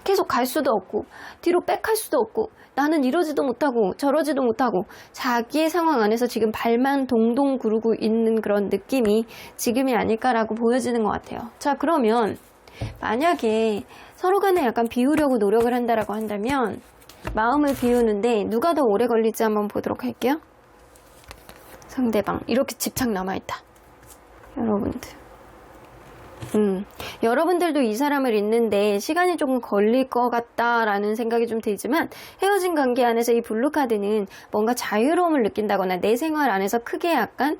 계속 갈 수도 없고 뒤로 백할 수도 없고 나는 이러지도 못하고 저러지도 못하고 자기의 상황 안에서 지금 발만 동동 구르고 있는 그런 느낌이 지금이 아닐까라고 보여지는 것 같아요. 자, 그러면 만약에 서로 간에 약간 비우려고 노력을 한다라고 한다면, 마음을 비우는데 누가 더 오래 걸릴지 한번 보도록 할게요. 상대방. 이렇게 집착 남아있다. 여러분들. 여러분들도 이 사람을 잊는데 시간이 조금 걸릴 것 같다라는 생각이 좀 들지만, 헤어진 관계 안에서 이 블루카드는 뭔가 자유로움을 느낀다거나 내 생활 안에서 크게 약간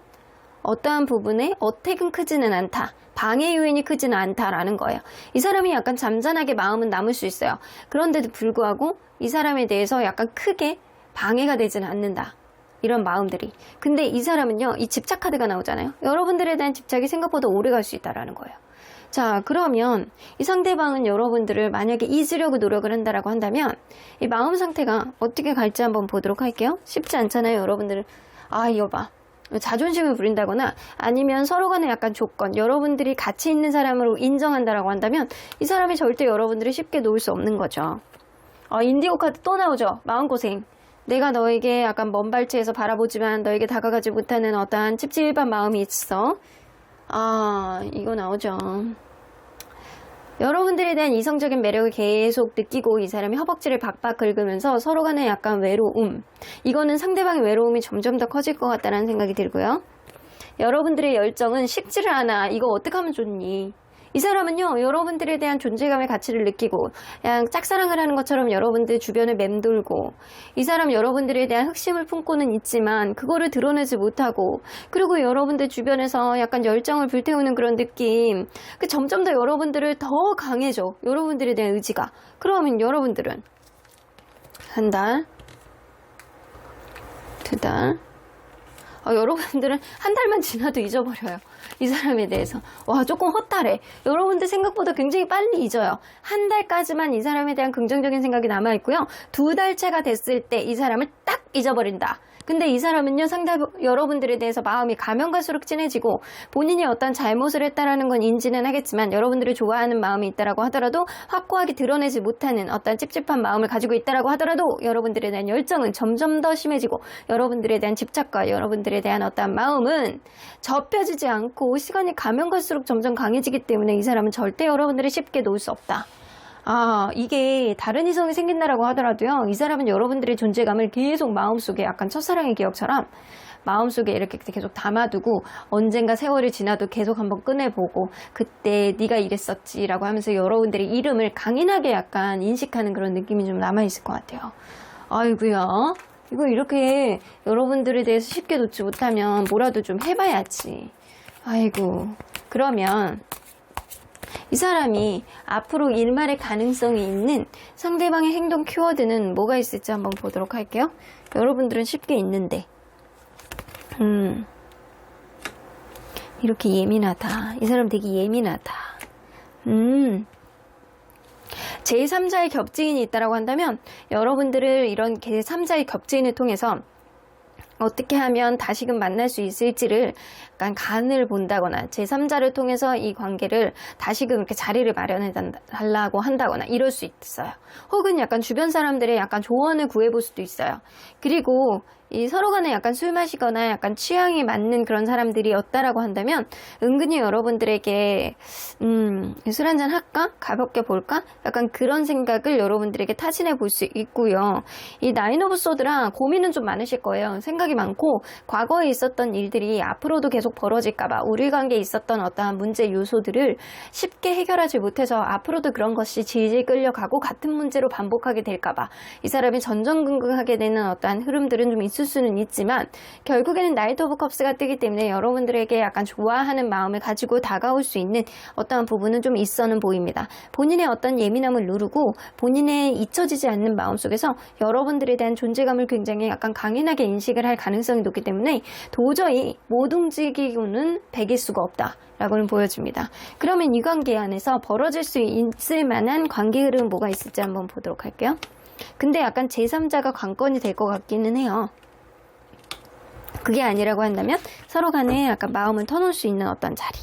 어떠한 부분에 어택은 크지는 않다, 방해 요인이 크지는 않다라는 거예요. 이 사람이 약간 잠잠하게 마음은 남을 수 있어요. 그런데도 불구하고 이 사람에 대해서 약간 크게 방해가 되지는 않는다, 이런 마음들이. 근데 이 사람은요, 이 집착 카드가 나오잖아요. 여러분들에 대한 집착이 생각보다 오래 갈 수 있다라는 거예요. 자, 그러면 이 상대방은 여러분들을 만약에 잊으려고 노력을 한다라고 한다면 이 마음 상태가 어떻게 갈지 한번 보도록 할게요. 쉽지 않잖아요, 여러분들은. 이거 봐, 자존심을 부린다거나 아니면 서로 간에 약간 조건, 여러분들이 가치 있는 사람으로 인정한다라고 한다면 이 사람이 절대 여러분들을 쉽게 놓을 수 없는 거죠. 인디고 카드 또 나오죠. 마음고생. 내가 너에게 약간 먼 발치에서 바라보지만 너에게 다가가지 못하는 어떠한 찝찝한 마음이 있어. 이거 나오죠. 여러분들에 대한 이성적인 매력을 계속 느끼고 이 사람이 허벅지를 박박 긁으면서 서로 간에 약간 외로움, 이거는 상대방의 외로움이 점점 더 커질 것 같다는 생각이 들고요. 여러분들의 열정은 식지를 않아. 이거 어떻게 하면 좋니? 이 사람은요, 여러분들에 대한 존재감의 가치를 느끼고 그냥 짝사랑을 하는 것처럼 여러분들 주변을 맴돌고, 이 사람 여러분들에 대한 흑심을 품고는 있지만 그거를 드러내지 못하고, 그리고 여러분들 주변에서 약간 열정을 불태우는 그런 느낌, 점점 더 여러분들을 더 강해져, 여러분들에 대한 의지가. 그러면 여러분들은 한 달, 두 달, 여러분들은 한 달만 지나도 잊어버려요. 이 사람에 대해서. 조금 허탈해. 여러분들 생각보다 굉장히 빨리 잊어요. 한 달까지만 이 사람에 대한 긍정적인 생각이 남아있고요. 두 달째가 됐을 때 이 사람을 딱 잊어버린다. 근데 이 사람은요, 여러분들에 대해서 마음이 가면 갈수록 진해지고, 본인이 어떤 잘못을 했다라는 건 인지는 하겠지만 여러분들을 좋아하는 마음이 있다라고 하더라도 확고하게 드러내지 못하는 어떤 찝찝한 마음을 가지고 있다라고 하더라도 여러분들에 대한 열정은 점점 더 심해지고, 여러분들에 대한 집착과 여러분들에 대한 어떤 마음은 접혀지지 않고 시간이 가면 갈수록 점점 강해지기 때문에 이 사람은 절대 여러분들을 쉽게 놓을 수 없다. 이게 다른 이성이 생긴다라고 하더라도요, 이 사람은 여러분들의 존재감을 계속 마음속에 약간 첫사랑의 기억처럼 마음속에 이렇게 계속 담아두고, 언젠가 세월이 지나도 계속 한번 꺼내보고 그때 네가 이랬었지 라고 하면서 여러분들의 이름을 강인하게 약간 인식하는 그런 느낌이 좀 남아있을 것 같아요. 아이고야, 이거 이렇게 여러분들에 대해서 쉽게 놓지 못하면 뭐라도 좀 해봐야지. 아이고. 그러면 이 사람이 앞으로 일말의 가능성이 있는 상대방의 행동 키워드는 뭐가 있을지 한번 보도록 할게요. 여러분들은 쉽게 있는데, 이렇게 예민하다. 이 사람 되게 예민하다. 제3자의 겹지인이 있다라고 한다면 여러분들을 이런 제3자의 겹지인을 통해서 어떻게 하면 다시금 만날 수 있을지를 약간 간을 본다거나 제3자를 통해서 이 관계를 다시금 이렇게 자리를 마련해 달라고 한다거나 이럴 수 있어요. 혹은 약간 주변 사람들의 약간 조언을 구해볼 수도 있어요. 그리고 이 서로 간에 약간 술 마시거나 약간 취향이 맞는 그런 사람들이었다라고 한다면 은근히 여러분들에게 술 한잔 할까? 가볍게 볼까? 약간 그런 생각을 여러분들에게 타진해 볼 수 있고요. 이 나인 오브 소드랑 고민은 좀 많으실 거예요. 생각이 많고 과거에 있었던 일들이 앞으로도 계속 벌어질까봐 우리 관계에 있었던 어떠한 문제 요소들을 쉽게 해결하지 못해서 앞으로도 그런 것이 질질 끌려가고 같은 문제로 반복하게 될까봐 이 사람이 전전긍긍하게 되는 어떠한 흐름들은 좀 있을 수는 있지만 결국에는 나이트 오브 컵스가 뜨기 때문에 여러분들에게 약간 좋아하는 마음을 가지고 다가올 수 있는 어떠한 부분은 좀 있어는 보입니다. 본인의 어떤 예민함을 누르고 본인의 잊혀지지 않는 마음속에서 여러분들에 대한 존재감을 굉장히 약간 강인하게 인식을 할 가능성이 높기 때문에 도저히 못 움직이고는 배길 수가 없다라고는 보여집니다. 그러면 이 관계 안에서 벌어질 수 있을 만한 관계 흐름 뭐가 있을지 한번 보도록 할게요. 근데 약간 제3자가 관건이 될 것 같기는 해요. 그게 아니라고 한다면 서로 간에 약간 마음을 터놓을 수 있는 어떤 자리.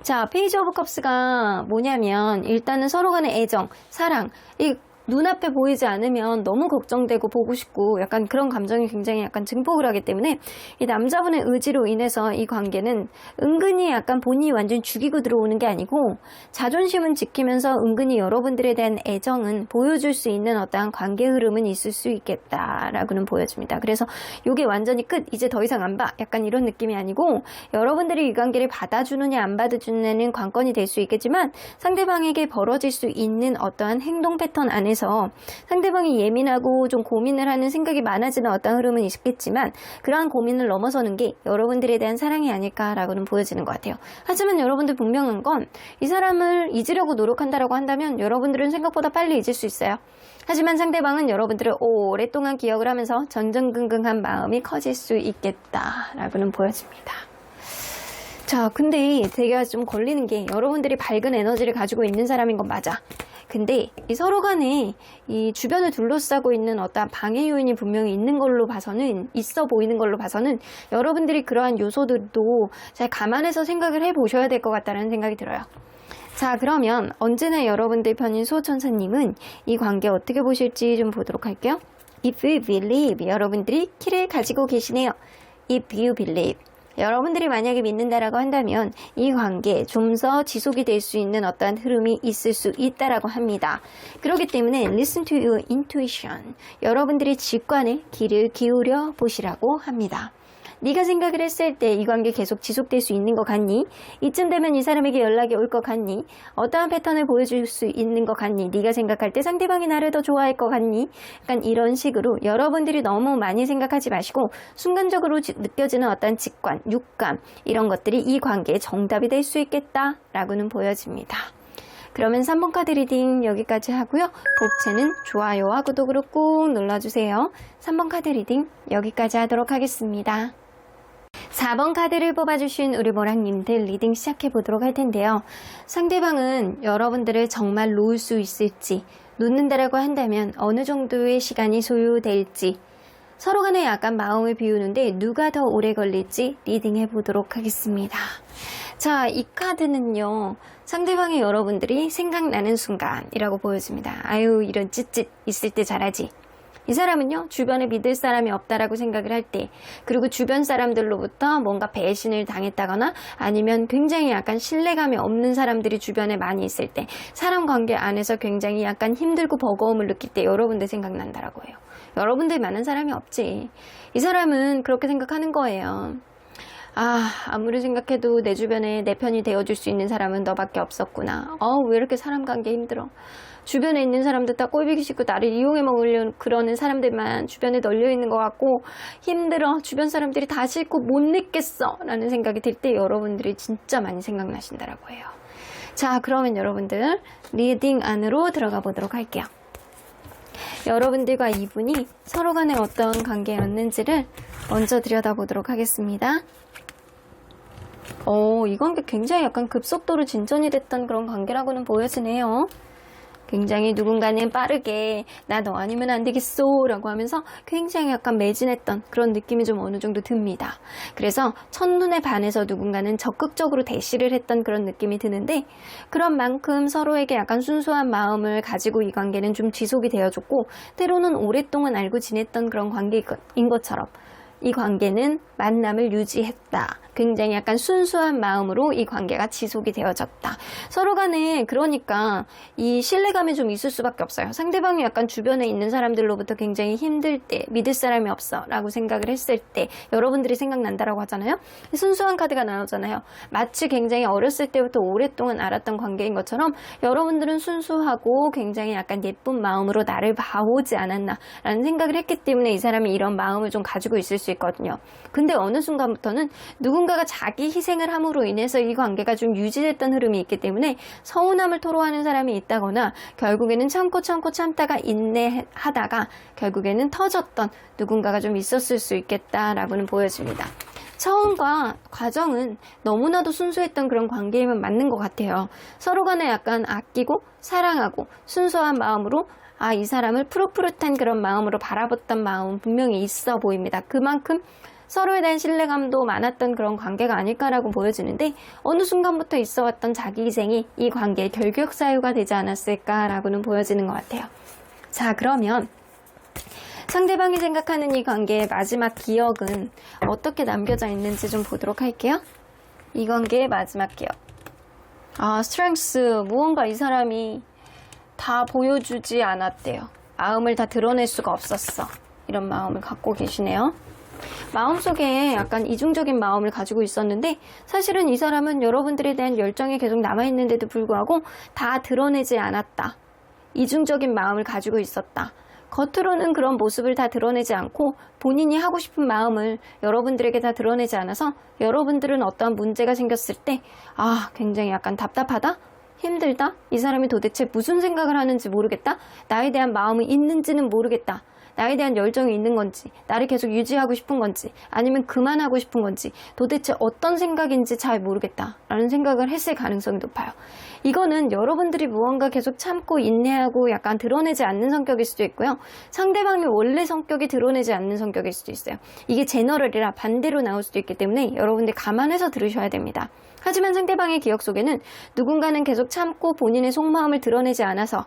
자, 페이지 오브 컵스가 뭐냐면 일단은 서로 간의 애정, 사랑, 이 눈앞에 보이지 않으면 너무 걱정되고 보고 싶고 약간 그런 감정이 굉장히 약간 증폭을 하기 때문에 이 남자분의 의지로 인해서 이 관계는 은근히 약간 본인이 완전 죽이고 들어오는 게 아니고 자존심은 지키면서 은근히 여러분들에 대한 애정은 보여줄 수 있는 어떠한 관계 흐름은 있을 수 있겠다라고는 보여집니다. 그래서 이게 완전히 끝, 이제 더 이상 안 봐, 약간 이런 느낌이 아니고 여러분들이 이 관계를 받아주느냐 안 받아주느냐는 관건이 될 수 있겠지만 상대방에게 벌어질 수 있는 어떠한 행동 패턴 안에서 상대방이 예민하고 좀 고민을 하는 생각이 많아지는 어떤 흐름은 있겠지만 그러한 고민을 넘어서는 게 여러분들에 대한 사랑이 아닐까라고는 보여지는 것 같아요. 하지만 여러분들 분명한 건 이 사람을 잊으려고 노력한다라고 한다면 여러분들은 생각보다 빨리 잊을 수 있어요. 하지만 상대방은 여러분들을 오랫동안 기억을 하면서 전전긍긍한 마음이 커질 수 있겠다라고는 보여집니다. 자, 근데 되게 좀 걸리는 게 여러분들이 밝은 에너지를 가지고 있는 사람인 건 맞아. 근데 이 서로 간에 이 주변을 둘러싸고 있는 어떤 방해 요인이 분명히 있는 걸로 봐서는, 있어 보이는 걸로 봐서는 여러분들이 그러한 요소들도 잘 감안해서 생각을 해보셔야 될 것 같다는 생각이 들어요. 자, 그러면 언제나 여러분들 편인 수호천사님은 이 관계 어떻게 보실지 좀 보도록 할게요. If you believe, 여러분들이 키를 가지고 계시네요. If you believe. 여러분들이 만약에 믿는다라고 한다면 이 관계 좀 더 지속이 될 수 있는 어떠한 흐름이 있을 수 있다라고 합니다. 그렇기 때문에 listen to your intuition. 여러분들이 직관에 귀를 기울여 보시라고 합니다. 네가 생각을 했을 때 이 관계 계속 지속될 수 있는 것 같니? 이쯤 되면 이 사람에게 연락이 올 것 같니? 어떠한 패턴을 보여줄 수 있는 것 같니? 네가 생각할 때 상대방이 나를 더 좋아할 것 같니? 약간 이런 식으로 여러분들이 너무 많이 생각하지 마시고 순간적으로 느껴지는 어떤 직관, 육감 이런 것들이 이 관계의 정답이 될 수 있겠다라고는 보여집니다. 그러면 3번 카드 리딩 여기까지 하고요. 복채는 좋아요와 구독으로 꾹 눌러주세요. 3번 카드 리딩 여기까지 하도록 하겠습니다. 4번 카드를 뽑아주신 우리 모랑님들 리딩 시작해보도록 할 텐데요. 상대방은 여러분들을 정말 놓을 수 있을지, 놓는다라고 한다면 어느 정도의 시간이 소요될지, 서로 간에 약간 마음을 비우는데 누가 더 오래 걸릴지 리딩해보도록 하겠습니다. 자, 이 카드는요, 상대방이 여러분들이 생각나는 순간이라고 보여집니다. 아유, 이런 찌릿 있을 때 잘하지. 이 사람은요, 주변에 믿을 사람이 없다라고 생각을 할 때, 그리고 주변 사람들로부터 뭔가 배신을 당했다거나 아니면 굉장히 약간 신뢰감이 없는 사람들이 주변에 많이 있을 때, 사람 관계 안에서 굉장히 약간 힘들고 버거움을 느낄 때 여러분들 생각난다라고 해요. 여러분들 많은 사람이 없지. 이 사람은 그렇게 생각하는 거예요. 아, 아무리 생각해도 내 주변에 내 편이 되어줄 수 있는 사람은 너밖에 없었구나. 왜 이렇게 사람 관계 힘들어. 주변에 있는 사람들 다 꼴보기 싫고 나를 이용해 먹으려는 그러는 사람들만 주변에 널려 있는 것 같고 힘들어. 주변 사람들이 다 싫고 못 느꼈어. 라는 생각이 들 때 여러분들이 진짜 많이 생각나신다라고 해요. 자, 그러면 여러분들 리딩 안으로 들어가 보도록 할게요. 여러분들과 이분이 서로 간에 어떤 관계였는지를 먼저 들여다보도록 하겠습니다. 이 관계 굉장히 약간 급속도로 진전이 됐던 그런 관계라고는 보여지네요. 굉장히 누군가는 빠르게 나 너 아니면 안 되겠어 라고 하면서 굉장히 약간 매진했던 그런 느낌이 좀 어느 정도 듭니다. 그래서 첫눈에 반해서 누군가는 적극적으로 대시를 했던 그런 느낌이 드는데, 그런 만큼 서로에게 약간 순수한 마음을 가지고 이 관계는 좀 지속이 되어줬고, 때로는 오랫동안 알고 지냈던 그런 관계인 것처럼 이 관계는 만남을 유지했다. 굉장히 약간 순수한 마음으로 이 관계가 지속이 되어졌다. 서로 간에 그러니까 이 신뢰감이 좀 있을 수밖에 없어요. 상대방이 약간 주변에 있는 사람들로부터 굉장히 힘들 때, 믿을 사람이 없어 라고 생각을 했을 때 여러분들이 생각난다라고 하잖아요. 순수한 카드가 나오잖아요. 마치 굉장히 어렸을 때부터 오랫동안 알았던 관계인 것처럼 여러분들은 순수하고 굉장히 약간 예쁜 마음으로 나를 봐오지 않았나 라는 생각을 했기 때문에 이 사람이 이런 마음을 좀 가지고 있을 수 있거든요. 근데 어느 순간부터는 누군가가 자기 희생을 함으로 인해서 이 관계가 좀 유지됐던 흐름이 있기 때문에 서운함을 토로하는 사람이 있다거나, 결국에는 참다가 인내하다가 결국에는 터졌던 누군가가 좀 있었을 수 있겠다라고는 보여집니다. 처음과 과정은 너무나도 순수했던 그런 관계이면 맞는 것 같아요. 서로 간에 약간 아끼고 사랑하고 순수한 마음으로 이 사람을 푸릇푸릇한 그런 마음으로 바라봤던 마음은 분명히 있어 보입니다. 그만큼 서로에 대한 신뢰감도 많았던 그런 관계가 아닐까라고 보여지는데, 어느 순간부터 있어왔던 자기 희생이 이 관계의 결격사유가 되지 않았을까라고는 보여지는 것 같아요. 자, 그러면 상대방이 생각하는 이 관계의 마지막 기억은 어떻게 남겨져 있는지 좀 보도록 할게요. 이 관계의 마지막 기억. 스트렝스. 무언가 이 사람이 다 보여주지 않았대요. 마음을 다 드러낼 수가 없었어. 이런 마음을 갖고 계시네요. 마음속에 약간 이중적인 마음을 가지고 있었는데, 사실은 이 사람은 여러분들에 대한 열정이 계속 남아있는데도 불구하고 다 드러내지 않았다. 이중적인 마음을 가지고 있었다. 겉으로는 그런 모습을 다 드러내지 않고 본인이 하고 싶은 마음을 여러분들에게 다 드러내지 않아서 여러분들은 어떠한 문제가 생겼을 때 굉장히 약간 답답하다? 힘들다? 이 사람이 도대체 무슨 생각을 하는지 모르겠다? 나에 대한 마음이 있는지는 모르겠다. 나에 대한 열정이 있는 건지, 나를 계속 유지하고 싶은 건지, 아니면 그만하고 싶은 건지, 도대체 어떤 생각인지 잘 모르겠다라는 생각을 했을 가능성이 높아요. 이거는 여러분들이 무언가 계속 참고 인내하고 약간 드러내지 않는 성격일 수도 있고요. 상대방이 원래 성격이 드러내지 않는 성격일 수도 있어요. 이게 제너럴이라 반대로 나올 수도 있기 때문에 여러분들 감안해서 들으셔야 됩니다. 하지만 상대방의 기억 속에는 누군가는 계속 참고 본인의 속마음을 드러내지 않아서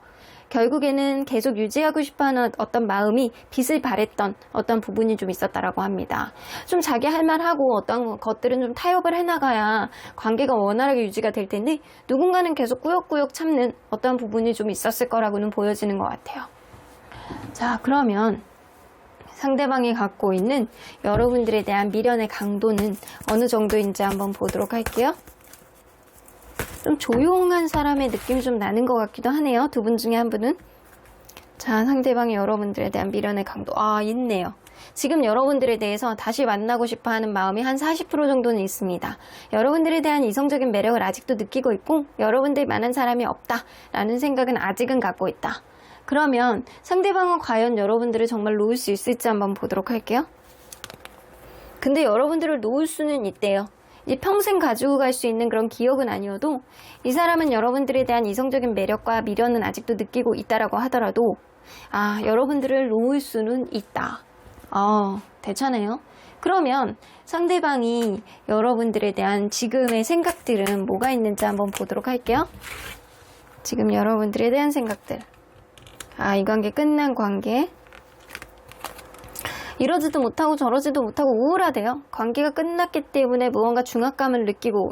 결국에는 계속 유지하고 싶어하는 어떤 마음이 빛을 발했던 어떤 부분이 좀 있었다라고 합니다. 좀 자기 할 말하고 어떤 것들은 좀 타협을 해나가야 관계가 원활하게 유지가 될 텐데, 누군가는 계속 꾸역꾸역 참는 어떤 부분이 좀 있었을 거라고는 보여지는 것 같아요. 자, 그러면 상대방이 갖고 있는 여러분들에 대한 미련의 강도는 어느 정도인지 한번 보도록 할게요. 좀 조용한 사람의 느낌이 좀 나는 것 같기도 하네요. 두 분 중에 한 분은. 자, 상대방이 여러분들에 대한 미련의 강도. 있네요. 지금 여러분들에 대해서 다시 만나고 싶어 하는 마음이 한 40% 정도는 있습니다. 여러분들에 대한 이성적인 매력을 아직도 느끼고 있고, 여러분들만한 사람이 없다라는 생각은 아직은 갖고 있다. 그러면 상대방은 과연 여러분들을 정말 놓을 수 있을지 한번 보도록 할게요. 근데 여러분들을 놓을 수는 있대요. 이제 평생 가지고 갈 수 있는 그런 기억은 아니어도 이 사람은 여러분들에 대한 이성적인 매력과 미련은 아직도 느끼고 있다라고 하더라도 여러분들을 놓을 수는 있다. 괜찮아요. 그러면 상대방이 여러분들에 대한 지금의 생각들은 뭐가 있는지 한번 보도록 할게요. 지금 여러분들에 대한 생각들. 이 관계 끝난 관계. 이러지도 못하고 저러지도 못하고 우울하대요. 관계가 끝났기 때문에 무언가 중압감을 느끼고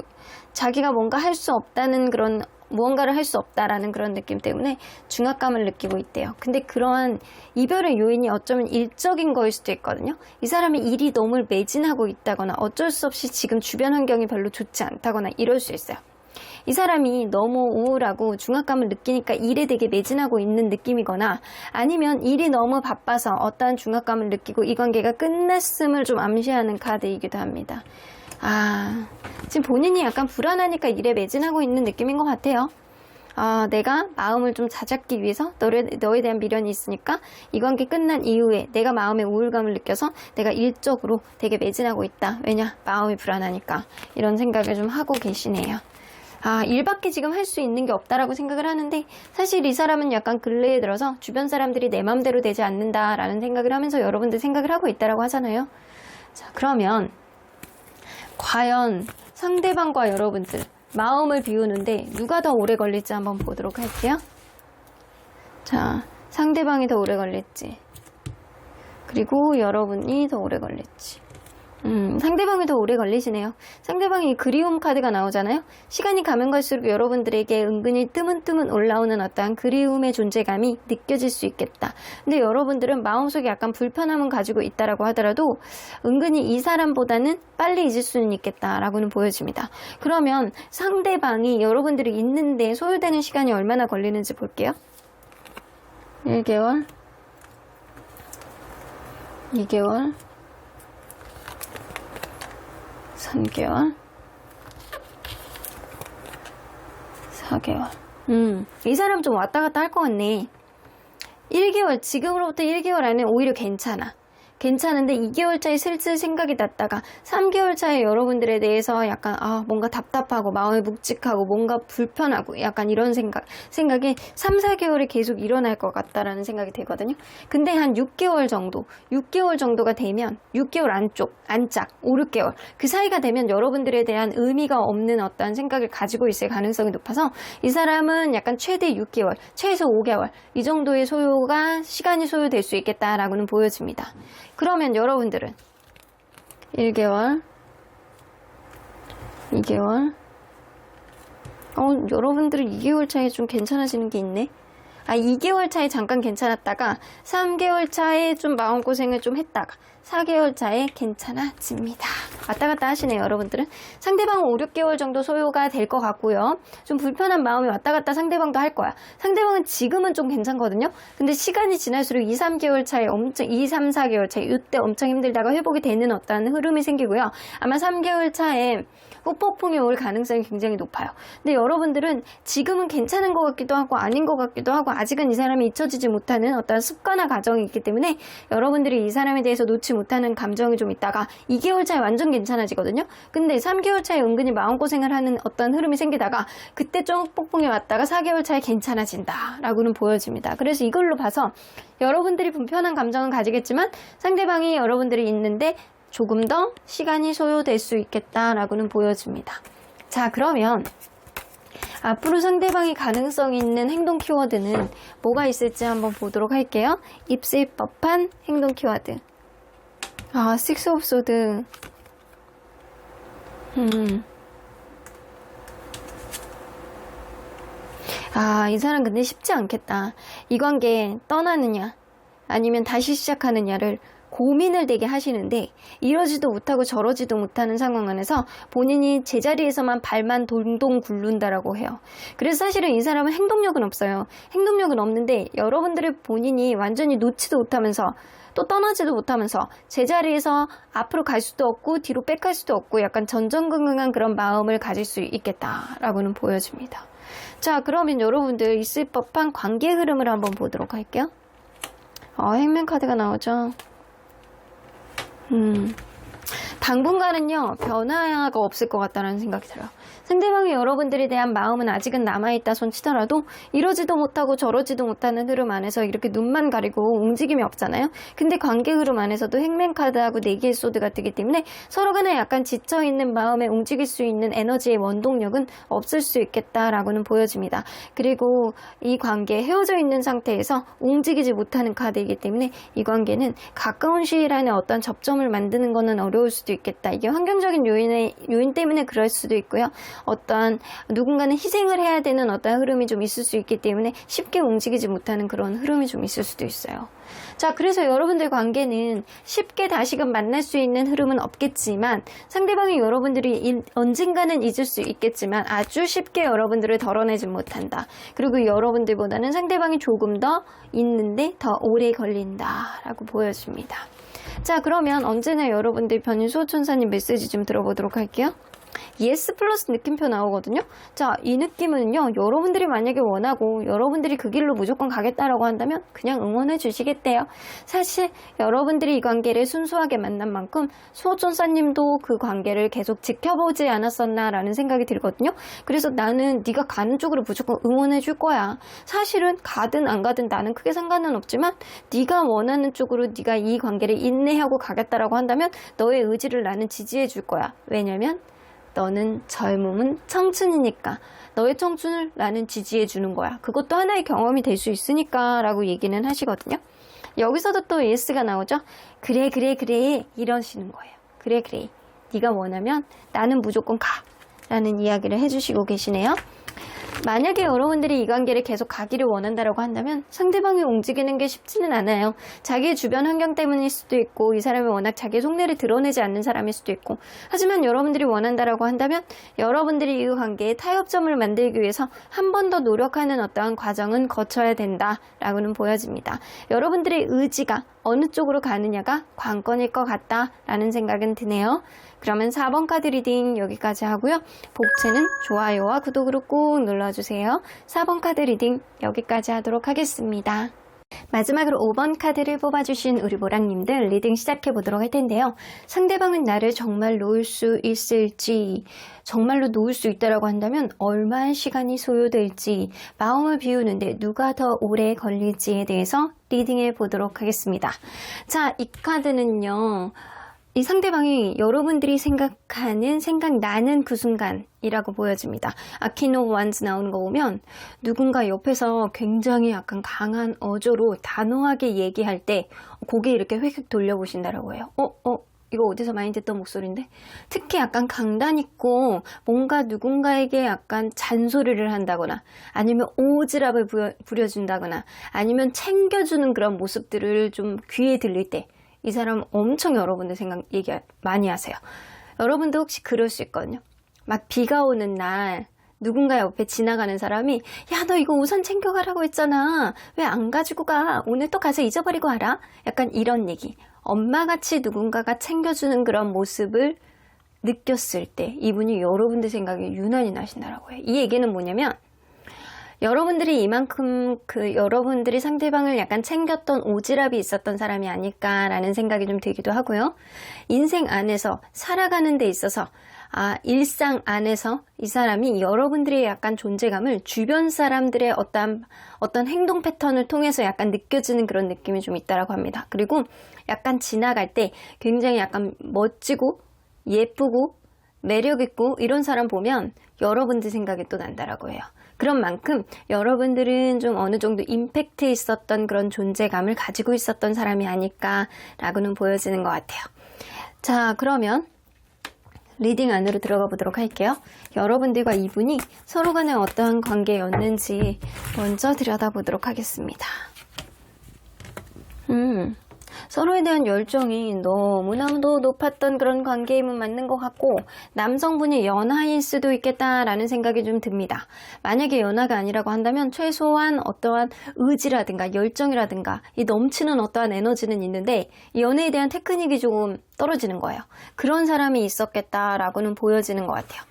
자기가 뭔가 할 수 없다는 그런, 무언가를 할 수 없다라는 그런 느낌 때문에 중압감을 느끼고 있대요. 근데 그러한 이별의 요인이 어쩌면 일적인 거일 수도 있거든요. 이 사람이 일이 너무 매진하고 있다거나 어쩔 수 없이 지금 주변 환경이 별로 좋지 않다거나 이럴 수 있어요. 이 사람이 너무 우울하고 중압감을 느끼니까 일에 되게 매진하고 있는 느낌이거나, 아니면 일이 너무 바빠서 어떠한 중압감을 느끼고 이 관계가 끝났음을 좀 암시하는 카드이기도 합니다. 지금 본인이 약간 불안하니까 일에 매진하고 있는 느낌인 것 같아요. 내가 마음을 좀 다잡기 위해서 너에 대한 미련이 있으니까 이 관계 끝난 이후에 내가 마음의 우울감을 느껴서 내가 일적으로 되게 매진하고 있다. 왜냐? 마음이 불안하니까. 이런 생각을 좀 하고 계시네요. 일밖에 지금 할 수 있는 게 없다라고 생각을 하는데 사실 이 사람은 약간 근래에 들어서 주변 사람들이 내 맘대로 되지 않는다라는 생각을 하면서 여러분들 생각을 하고 있다라고 하잖아요. 자, 그러면 과연 상대방과 여러분들 마음을 비우는데 누가 더 오래 걸릴지 한번 보도록 할게요. 자, 상대방이 더 오래 걸릴지 그리고 여러분이 더 오래 걸릴지. 상대방이 더 오래 걸리시네요. 상대방이 그리움 카드가 나오잖아요. 시간이 가면 갈수록 여러분들에게 은근히 뜨문뜨문 올라오는 어떠한 그리움의 존재감이 느껴질 수 있겠다. 근데 여러분들은 마음속에 약간 불편함은 가지고 있다라고 하더라도 은근히 이 사람보다는 빨리 잊을 수는 있겠다라고는 보여집니다. 그러면 상대방이 여러분들이 있는데 소요되는 시간이 얼마나 걸리는지 볼게요. 1개월 2개월 3개월 4개월 이 사람 좀 왔다 갔다 할 것 같네. 1개월, 지금으로부터 1개월 안에 오히려 괜찮은데 2개월 차에 슬슬 생각이 났다가 3개월 차에 여러분들에 대해서 약간 뭔가 답답하고 마음이 묵직하고 뭔가 불편하고 약간 이런 생각이 3, 4개월이 계속 일어날 것 같다라는 생각이 들거든요. 근데 한 6개월 정도가 되면 6개월 안짝 5, 6개월 그 사이가 되면 여러분들에 대한 의미가 없는 어떠한 생각을 가지고 있을 가능성이 높아서 이 사람은 약간 최대 6개월, 최소 5개월 이 정도의 시간이 소요될 수 있겠다라고는 보여집니다. 그러면 여러분들은 1개월, 2개월, 여러분들은 2개월 차에 좀 괜찮아지는 게 있네. 2개월 차에 잠깐 괜찮았다가 3개월 차에 좀 마음고생을 좀 했다가 4개월 차에 괜찮아집니다. 왔다 갔다 하시네요, 여러분들은. 상대방은 5, 6개월 정도 소요가 될 것 같고요. 좀 불편한 마음이 왔다 갔다 상대방도 할 거야. 상대방은 지금은 좀 괜찮거든요. 근데 시간이 지날수록 2, 3개월 차에 2, 3, 4개월 차에 이때 엄청 힘들다가 회복이 되는 어떤 흐름이 생기고요. 아마 3개월 차에 후폭풍이 올 가능성이 굉장히 높아요. 근데 여러분들은 지금은 괜찮은 것 같기도 하고 아닌 것 같기도 하고 아직은 이 사람이 잊혀지지 못하는 어떤 습관화 과정이 있기 때문에 여러분들이 이 사람에 대해서 놓지 못하는 감정이 좀 있다가 2개월 차에 완전 괜찮아지거든요. 근데 3개월 차에 은근히 마음고생을 하는 어떤 흐름이 생기다가 그때 좀 폭풍이 왔다가 4개월 차에 괜찮아진다 라고는 보여집니다. 그래서 이걸로 봐서 여러분들이 불편한 감정은 가지겠지만 상대방이 여러분들이 있는데 조금 더 시간이 소요될 수 있겠다라고는 보여집니다. 자, 그러면 앞으로 상대방이 가능성 있는 행동 키워드는 뭐가 있을지 한번 보도록 할게요. 입술 법한 행동 키워드. 식스 오브 소드. 이 사람 근데 쉽지 않겠다. 이 관계 떠나느냐 아니면 다시 시작하느냐를 고민을 되게 하시는데 이러지도 못하고 저러지도 못하는 상황 안에서 본인이 제자리에서만 발만 동동 굴른다라고 해요. 그래서 사실은 이 사람은 행동력은 없어요. 행동력은 없는데 여러분들의 본인이 완전히 놓지도 못하면서 또 떠나지도 못하면서 제자리에서 앞으로 갈 수도 없고 뒤로 빽갈 수도 없고 약간 전전긍긍한 그런 마음을 가질 수 있겠다라고는 보여집니다. 자, 그러면 여러분들 있을 법한 관계 흐름을 한번 보도록 할게요. 행맨 카드가 나오죠. 당분간은요 변화가 없을 것 같다는 생각이 들어요. 상대방이 여러분들에 대한 마음은 아직은 남아있다 손 치더라도 이러지도 못하고 저러지도 못하는 흐름 안에서 이렇게 눈만 가리고 움직임이 없잖아요. 근데 관계 흐름 안에서도 행맨 카드하고 4개의 소드가 뜨기 때문에 서로 간에 약간 지쳐있는 마음에 움직일 수 있는 에너지의 원동력은 없을 수 있겠다라고는 보여집니다. 그리고 이 관계에 헤어져 있는 상태에서 움직이지 못하는 카드이기 때문에 이 관계는 가까운 시일 안에 어떤 접점을 만드는 것은 어려울 수도 있겠다. 이게 환경적인 요인 때문에 그럴 수도 있고요. 어떠한 누군가는 희생을 해야 되는 어떤 흐름이 좀 있을 수 있기 때문에 쉽게 움직이지 못하는 그런 흐름이 좀 있을 수도 있어요. 자, 그래서 여러분들 관계는 쉽게 다시금 만날 수 있는 흐름은 없겠지만 상대방이 여러분들이 언젠가는 잊을 수 있겠지만 아주 쉽게 여러분들을 덜어내지 못한다. 그리고 여러분들보다는 상대방이 조금 더 있는데 더 오래 걸린다라고 보여집니다. 자, 그러면 언제나 여러분들 변인수호천사님 메시지 좀 들어보도록 할게요. yes 플러스 느낌표 나오거든요. 자, 이 느낌은요, 여러분들이 만약에 원하고 여러분들이 그 길로 무조건 가겠다라고 한다면 그냥 응원해 주시겠대요. 사실 여러분들이 이 관계를 순수하게 만난 만큼 수호천사님도 그 관계를 계속 지켜보지 않았었나라는 생각이 들거든요. 그래서 나는 네가 가는 쪽으로 무조건 응원해 줄 거야. 사실은 가든 안 가든 나는 크게 상관은 없지만 네가 원하는 쪽으로 네가 이 관계를 인내하고 가겠다라고 한다면 너의 의지를 나는 지지해 줄 거야. 왜냐면 너는 젊음은 청춘이니까 너의 청춘을 나는 지지해 주는 거야. 그것도 하나의 경험이 될 수 있으니까 라고 얘기는 하시거든요. 여기서도 또 예스가 나오죠. 그래 이러시는 거예요. 그래 네가 원하면 나는 무조건 가 라는 이야기를 해주시고 계시네요. 만약에 여러분들이 이 관계를 계속 가기를 원한다라고 한다면 상대방이 움직이는 게 쉽지는 않아요. 자기의 주변 환경 때문일 수도 있고 이 사람이 워낙 자기의 속내를 드러내지 않는 사람일 수도 있고 하지만 여러분들이 원한다라고 한다면 여러분들이 이 관계에 타협점을 만들기 위해서 한 번 더 노력하는 어떠한 과정은 거쳐야 된다라고는 보여집니다. 여러분들의 의지가 어느 쪽으로 가느냐가 관건일 것 같다라는 생각은 드네요. 그러면 4번 카드 리딩 여기까지 하고요. 복채는 좋아요와 구독으로 꾹 눌러주세요. 4번 카드 리딩 여기까지 하도록 하겠습니다. 마지막으로 5번 카드를 뽑아주신 우리 모랑님들 리딩 시작해보도록 할 텐데요. 상대방은 나를 정말 놓을 수 있을지, 정말로 놓을 수 있다라고 한다면 얼마의 시간이 소요될지, 마음을 비우는데 누가 더 오래 걸릴지에 대해서 리딩해 보도록 하겠습니다. 자, 이 카드는요. 이 상대방이 여러분들이 생각나는 그 순간이라고 보여집니다. 아키노 완즈 나오는 거 보면 누군가 옆에서 굉장히 약간 강한 어조로 단호하게 얘기할 때 고개 이렇게 획획 돌려보신다라고 해요. 이거 어디서 많이 듣던 목소리인데? 특히 약간 강단 있고 뭔가 누군가에게 약간 잔소리를 한다거나 아니면 오지랖을 부려준다거나 아니면 챙겨주는 그런 모습들을 좀 귀에 들릴 때 이 사람 엄청 여러분들 얘기 많이 하세요. 여러분도 혹시 그럴 수 있거든요. 막 비가 오는 날 누군가 옆에 지나가는 사람이 야, 너 이거 우산 챙겨가라고 했잖아. 왜 안 가지고 가? 오늘 또 가서 잊어버리고 와라. 약간 이런 얘기. 엄마같이 누군가가 챙겨주는 그런 모습을 느꼈을 때 이분이 여러분들 생각에 유난히 나신다라고 해요. 이 얘기는 뭐냐면 여러분들이 이만큼 여러분들이 상대방을 약간 챙겼던 오지랖이 있었던 사람이 아닐까라는 생각이 좀 들기도 하고요. 인생 안에서 살아가는 데 있어서 일상 안에서 이 사람이 여러분들의 약간 존재감을 주변 사람들의 어떤 행동 패턴을 통해서 약간 느껴지는 그런 느낌이 좀 있다라고 합니다. 그리고 약간 지나갈 때 굉장히 약간 멋지고 예쁘고 매력있고 이런 사람 보면 여러분들 생각이 또 난다라고 해요. 그런 만큼 여러분들은 좀 어느 정도 임팩트 있었던 그런 존재감을 가지고 있었던 사람이 아닐까라고는 보여지는 것 같아요. 자, 그러면 리딩 안으로 들어가 보도록 할게요. 여러분들과 이분이 서로 간에 어떠한 관계였는지 먼저 들여다보도록 하겠습니다. 서로에 대한 열정이 너무나도 높았던 그런 관계임은 맞는 것 같고 남성분이 연하일 수도 있겠다라는 생각이 좀 듭니다. 만약에 연하가 아니라고 한다면 최소한 어떠한 의지라든가 열정이라든가 이 넘치는 어떠한 에너지는 있는데 연애에 대한 테크닉이 조금 떨어지는 거예요. 그런 사람이 있었겠다라고는 보여지는 것 같아요.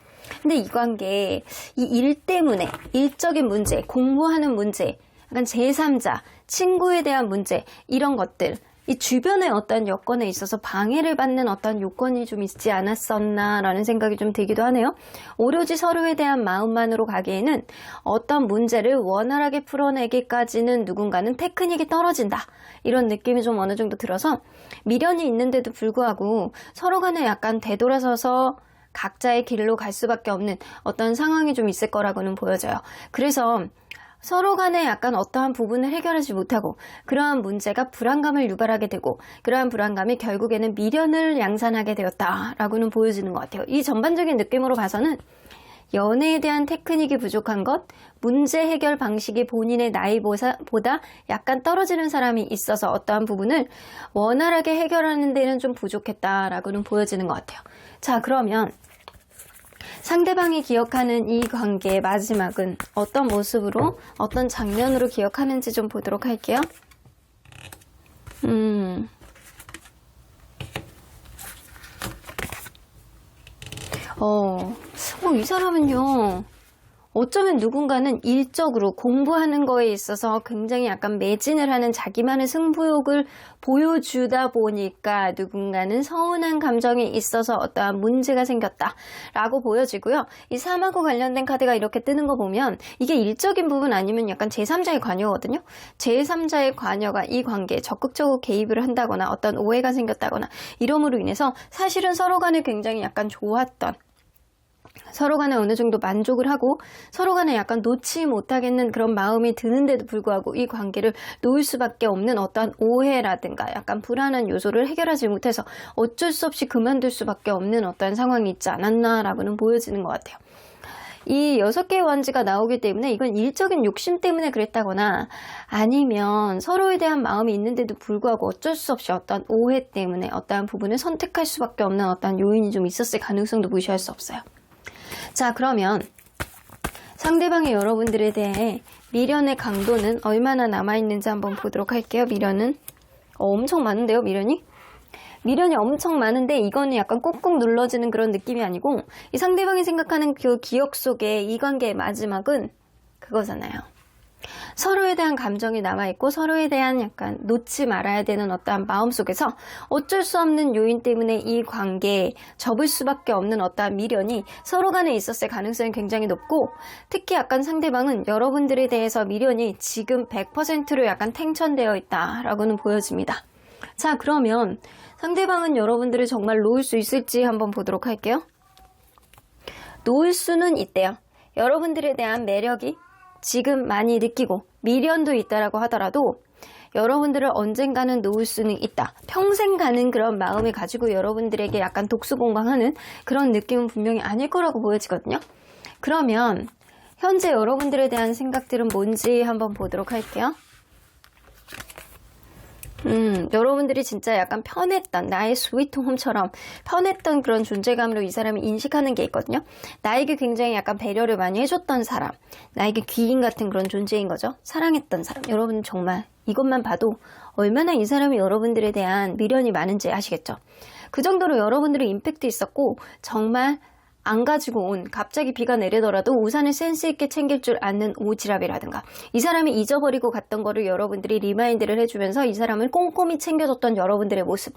근데 이 관계, 이 일 때문에 일적인 문제, 공부하는 문제, 약간 제3자, 친구에 대한 문제 이런 것들 이 주변의 어떤 여건에 있어서 방해를 받는 어떤 요건이 좀 있지 않았었나라는 생각이 좀 들기도 하네요. 오로지 서로에 대한 마음만으로 가기에는 어떤 문제를 원활하게 풀어내기까지는 누군가는 테크닉이 떨어진다. 이런 느낌이 좀 어느 정도 들어서 미련이 있는데도 불구하고 서로 간에 약간 되돌아서서 각자의 길로 갈 수밖에 없는 어떤 상황이 좀 있을 거라고는 보여져요. 그래서 서로 간에 약간 어떠한 부분을 해결하지 못하고 그러한 문제가 불안감을 유발하게 되고 그러한 불안감이 결국에는 미련을 양산하게 되었다라고는 보여지는 것 같아요. 이 전반적인 느낌으로 봐서는 연애에 대한 테크닉이 부족한 것, 문제 해결 방식이 본인의 나이보다 약간 떨어지는 사람이 있어서 어떠한 부분을 원활하게 해결하는 데는 좀 부족했다라고는 보여지는 것 같아요. 자, 그러면 상대방이 기억하는 이 관계의 마지막은 어떤 모습으로, 어떤 장면으로 기억하는지 좀 보도록 할게요. 이 사람은요, 어쩌면 누군가는 일적으로 공부하는 거에 있어서 굉장히 약간 매진을 하는 자기만의 승부욕을 보여주다 보니까 누군가는 서운한 감정이 있어서 어떠한 문제가 생겼다라고 보여지고요. 이 3하고 관련된 카드가 이렇게 뜨는 거 보면 이게 일적인 부분 아니면 약간 제3자의 관여거든요. 제3자의 관여가 이 관계에 적극적으로 개입을 한다거나 어떤 오해가 생겼다거나 이러므로 인해서 사실은 서로 간에 굉장히 약간 좋았던, 서로 간에 어느 정도 만족을 하고 서로 간에 약간 놓지 못하겠는 그런 마음이 드는데도 불구하고 이 관계를 놓을 수밖에 없는 어떠한 오해라든가 약간 불안한 요소를 해결하지 못해서 어쩔 수 없이 그만둘 수밖에 없는 어떠한 상황이 있지 않았나라고는 보여지는 것 같아요. 이 6개의 wands가 나오기 때문에 이건 일적인 욕심 때문에 그랬다거나 아니면 서로에 대한 마음이 있는데도 불구하고 어쩔 수 없이 어떤 오해 때문에 어떠한 부분을 선택할 수밖에 없는 어떠한 요인이 좀 있었을 가능성도 무시할 수 없어요. 자, 그러면 상대방의 여러분들에 대해 미련의 강도는 얼마나 남아있는지 한번 보도록 할게요. 미련은 엄청 많은데요, 미련이? 미련이 엄청 많은데 이거는 약간 꾹꾹 눌러지는 그런 느낌이 아니고 이 상대방이 생각하는 그 기억 속에 이 관계의 마지막은 그거잖아요. 서로에 대한 감정이 남아있고 서로에 대한 약간 놓지 말아야 되는 어떠한 마음속에서 어쩔 수 없는 요인 때문에 이 관계에 접을 수밖에 없는 어떠한 미련이 서로 간에 있었을 가능성이 굉장히 높고, 특히 약간 상대방은 여러분들에 대해서 미련이 지금 100%로 약간 탱천되어 있다라고는 보여집니다. 자, 그러면 상대방은 여러분들을 정말 놓을 수 있을지 한번 보도록 할게요. 놓을 수는 있대요. 여러분들에 대한 매력이 지금 많이 느끼고 미련도 있다라고 하더라도 여러분들을 언젠가는 놓을 수는 있다. 평생 가는 그런 마음을 가지고 여러분들에게 약간 독수공방하는 그런 느낌은 분명히 아닐 거라고 보여지거든요. 그러면 현재 여러분들에 대한 생각들은 뭔지 한번 보도록 할게요. 여러분들이 진짜 약간 편했던, 나의 스위트홈처럼 편했던 그런 존재감으로 이 사람이 인식하는 게 있거든요. 나에게 굉장히 약간 배려를 많이 해줬던 사람, 나에게 귀인 같은 그런 존재인 거죠. 사랑했던 사람. 여러분 정말 이것만 봐도 얼마나 이 사람이 여러분들에 대한 미련이 많은지 아시겠죠? 그 정도로 여러분들의 임팩트 있었고 정말 안 가지고 온, 갑자기 비가 내리더라도 우산을 센스 있게 챙길 줄 아는 오지랖이라든가 이 사람이 잊어버리고 갔던 거를 여러분들이 리마인드를 해주면서 이 사람을 꼼꼼히 챙겨줬던 여러분들의 모습,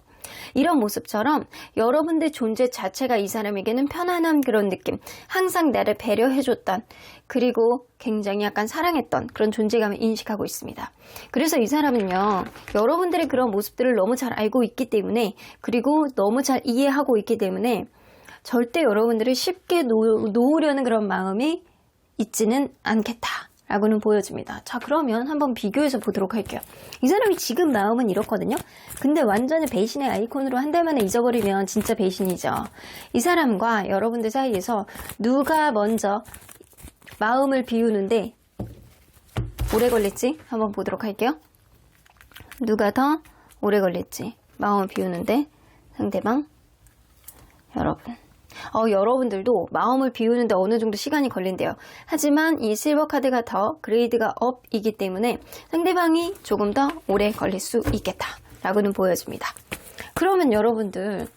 이런 모습처럼 여러분들 존재 자체가 이 사람에게는 편안한 그런 느낌, 항상 나를 배려해줬던, 그리고 굉장히 약간 사랑했던 그런 존재감을 인식하고 있습니다. 그래서 이 사람은요, 여러분들의 그런 모습들을 너무 잘 알고 있기 때문에, 그리고 너무 잘 이해하고 있기 때문에 절대 여러분들을 쉽게 놓으려는 그런 마음이 있지는 않겠다라고는 보여집니다. 자, 그러면 한번 비교해서 보도록 할게요. 이 사람이 지금 마음은 이렇거든요. 근데 완전히 배신의 아이콘으로 한 달 만에 잊어버리면 진짜 배신이죠. 이 사람과 여러분들 사이에서 누가 먼저 마음을 비우는데 오래 걸릴지 한번 보도록 할게요. 누가 더 오래 걸릴지, 마음을 비우는데 상대방, 여러분. 여러분들도 마음을 비우는데 어느 정도 시간이 걸린대요. 하지만 이 실버 카드가 더 그레이드가 업이기 때문에 상대방이 조금 더 오래 걸릴 수 있겠다라고는 보여집니다. 그러면 여러분들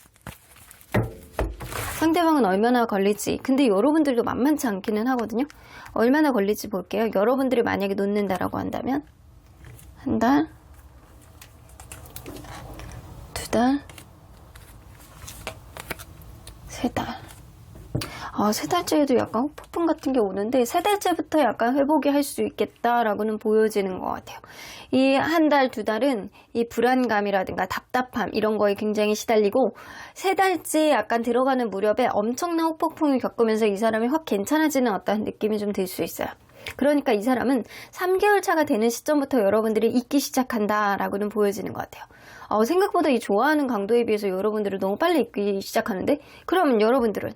상대방은 얼마나 걸릴지, 근데 여러분들도 만만치 않기는 하거든요. 얼마나 걸릴지 볼게요. 여러분들이 만약에 놓는다라고 한다면 한 달, 2달, 3달. 3달째에도 약간 폭풍 같은 게 오는데 3달째부터 약간 회복이 할 수 있겠다라고는 보여지는 것 같아요. 이 한 달, 2달은 이 불안감이라든가 답답함 이런 거에 굉장히 시달리고 3달째 약간 들어가는 무렵에 엄청난 후폭풍을 겪으면서 이 사람이 확 괜찮아지는 어떤 느낌이 좀 들 수 있어요. 그러니까 이 사람은 3개월 차가 되는 시점부터 여러분들이 잊기 시작한다라고는 보여지는 것 같아요. 생각보다 이 좋아하는 강도에 비해서 여러분들은 너무 빨리 잊기 시작하는데, 그러면 여러분들은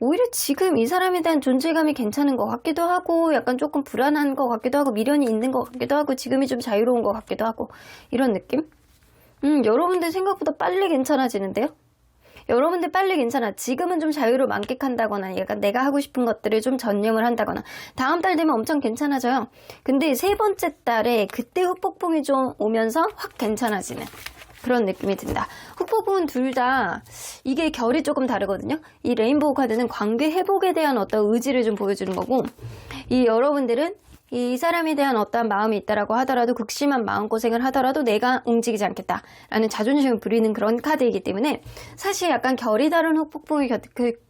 오히려 지금 이 사람에 대한 존재감이 괜찮은 것 같기도 하고 약간 조금 불안한 것 같기도 하고 미련이 있는 것 같기도 하고 지금이 좀 자유로운 것 같기도 하고 이런 느낌? 여러분들 생각보다 빨리 괜찮아지는데요? 여러분들 빨리 괜찮아. 지금은 좀 자유를 만끽한다거나 약간 내가 하고 싶은 것들을 좀 전념을 한다거나 다음 달 되면 엄청 괜찮아져요. 근데 3번째 달에 그때 후폭풍이 좀 오면서 확 괜찮아지는 그런 느낌이 든다. 흑폭풍은 둘 다 이게 결이 조금 다르거든요. 이 레인보우 카드는 관계 회복에 대한 어떤 의지를 좀 보여주는 거고, 이 여러분들은 이 사람에 대한 어떠한 마음이 있다라고 하더라도, 극심한 마음고생을 하더라도 내가 움직이지 않겠다라는 자존심을 부리는 그런 카드이기 때문에 사실 약간 결이 다른 흑폭풍을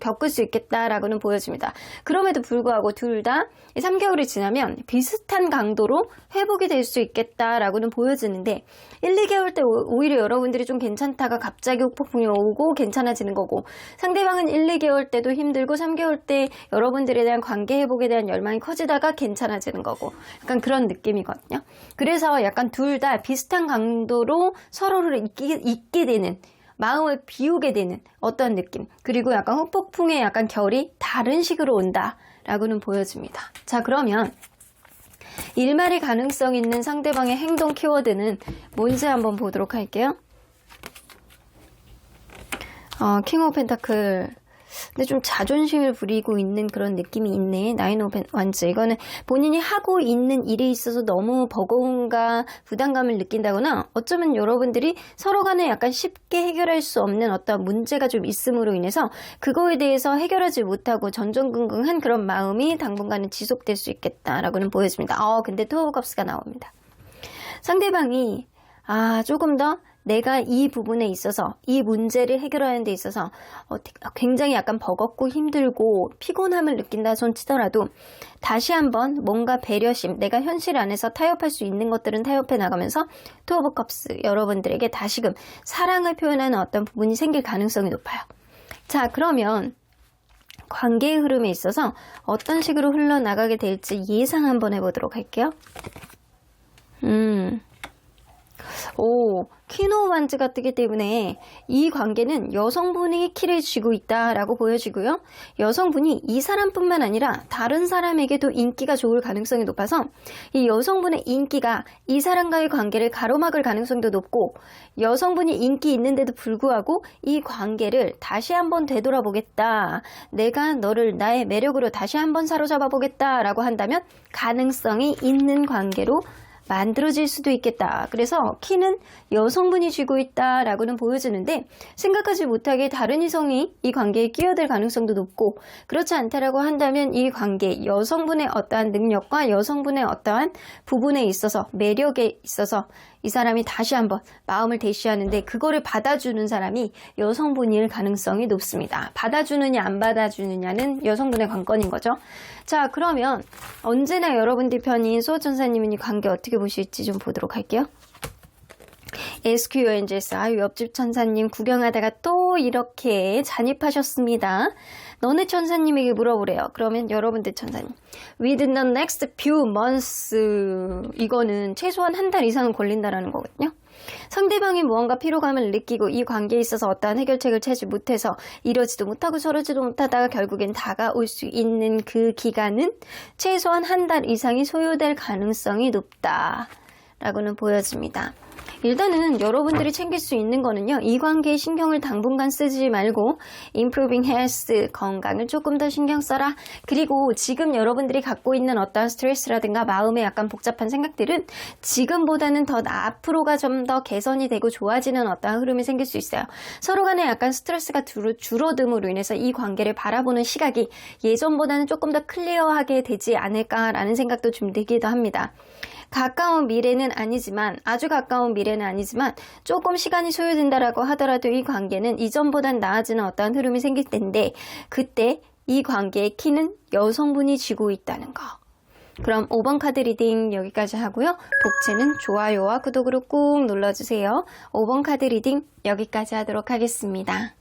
겪을 수 있겠다라고는 보여집니다. 그럼에도 불구하고 둘 다 3개월이 지나면 비슷한 강도로 회복이 될 수 있겠다라고는 보여지는데, 1, 2개월 때 오히려 여러분들이 좀 괜찮다가 갑자기 흑폭풍이 오고 괜찮아지는 거고, 상대방은 1, 2개월 때도 힘들고 3개월 때 여러분들에 대한 관계 회복에 대한 열망이 커지다가 괜찮아지는 거고, 약간 그런 느낌이거든요. 그래서 약간 둘 다 비슷한 강도로 서로를 잊게 되는, 마음을 비우게 되는 어떤 느낌, 그리고 약간 흑폭풍의 약간 결이 다른 식으로 온다라고는 보여집니다. 자, 그러면 일말의 가능성 있는 상대방의 행동 키워드는 뭔지 한번 보도록 할게요. 킹 오브 펜타클. 근데 좀 자존심을 부리고 있는 그런 느낌이 있네. 나인 오브 완즈. 이거는 본인이 하고 있는 일에 있어서 너무 버거움과 부담감을 느낀다거나, 어쩌면 여러분들이 서로 간에 약간 쉽게 해결할 수 없는 어떤 문제가 좀 있음으로 인해서 그거에 대해서 해결하지 못하고 전전긍긍한 그런 마음이 당분간은 지속될 수 있겠다라고는 보여집니다. 근데 투어 오브 컵스가 나옵니다. 상대방이 조금 더 내가 이 부분에 있어서, 이 문제를 해결하는 데 있어서 굉장히 약간 버겁고 힘들고 피곤함을 느낀다 손 치더라도, 다시 한번 뭔가 배려심, 내가 현실 안에서 타협할 수 있는 것들은 타협해 나가면서 투 오브 컵스, 여러분들에게 다시금 사랑을 표현하는 어떤 부분이 생길 가능성이 높아요. 자, 그러면 관계의 흐름에 있어서 어떤 식으로 흘러나가게 될지 예상 한번 해보도록 할게요. 퀸 오브 완즈가 뜨기 때문에 이 관계는 여성분이 키를 쥐고 있다라고 보여지고요. 여성분이 이 사람뿐만 아니라 다른 사람에게도 인기가 좋을 가능성이 높아서, 이 여성분의 인기가 이 사람과의 관계를 가로막을 가능성도 높고, 여성분이 인기 있는데도 불구하고 이 관계를 다시 한번 되돌아보겠다, 내가 너를 나의 매력으로 다시 한번 사로잡아 보겠다라고 한다면 가능성이 있는 관계로 만들어질 수도 있겠다. 그래서 키는 여성분이 쥐고 있다라고는 보여지는데, 생각하지 못하게 다른 이성이 이 관계에 끼어들 가능성도 높고, 그렇지 않다라고 한다면 이 관계, 여성분의 어떠한 능력과 여성분의 어떠한 부분에 있어서, 매력에 있어서 이 사람이 다시 한번 마음을 대시하는데, 그거를 받아주는 사람이 여성분일 가능성이 높습니다. 받아주느냐 안 받아주느냐는 여성분의 관건인 거죠. 자, 그러면 언제나 여러분들 편인 수호천사님은 이 관계 어떻게 보실지 좀 보도록 할게요. SQNGS, 옆집 천사님 구경하다가 또 이렇게 잔입하셨습니다. 너네 천사님에게 물어보래요. 그러면 여러분들 천사님, within the next few months, 이거는 최소한 한 달 이상은 걸린다라는 거거든요. 상대방이 무언가 피로감을 느끼고 이 관계에 있어서 어떠한 해결책을 찾지 못해서 이러지도 못하고 저러지도 못하다가 결국엔 다가올 수 있는 그 기간은 최소한 한 달 이상이 소요될 가능성이 높다라고는 보여집니다. 일단은 여러분들이 챙길 수 있는 거는요, 이 관계에 신경을 당분간 쓰지 말고 improving health, 건강을 조금 더 신경 써라. 그리고 지금 여러분들이 갖고 있는 어떤 스트레스라든가 마음의 약간 복잡한 생각들은 지금보다는 더 앞으로가 좀 더 개선이 되고 좋아지는 어떤 흐름이 생길 수 있어요. 서로 간에 약간 스트레스가 줄어듦으로 인해서 이 관계를 바라보는 시각이 예전보다는 조금 더 클리어하게 되지 않을까라는 생각도 좀 들기도 합니다. 가까운 미래는 아니지만, 아주 가까운 미래는 아니지만 조금 시간이 소요된다라고 하더라도 이 관계는 이전보단 나아지는 어떠한 흐름이 생길 텐데, 그때 이 관계의 키는 여성분이 쥐고 있다는 거. 그럼 5번 카드 리딩 여기까지 하고요. 복채는 좋아요와 구독으로 꾹 눌러주세요. 5번 카드 리딩 여기까지 하도록 하겠습니다.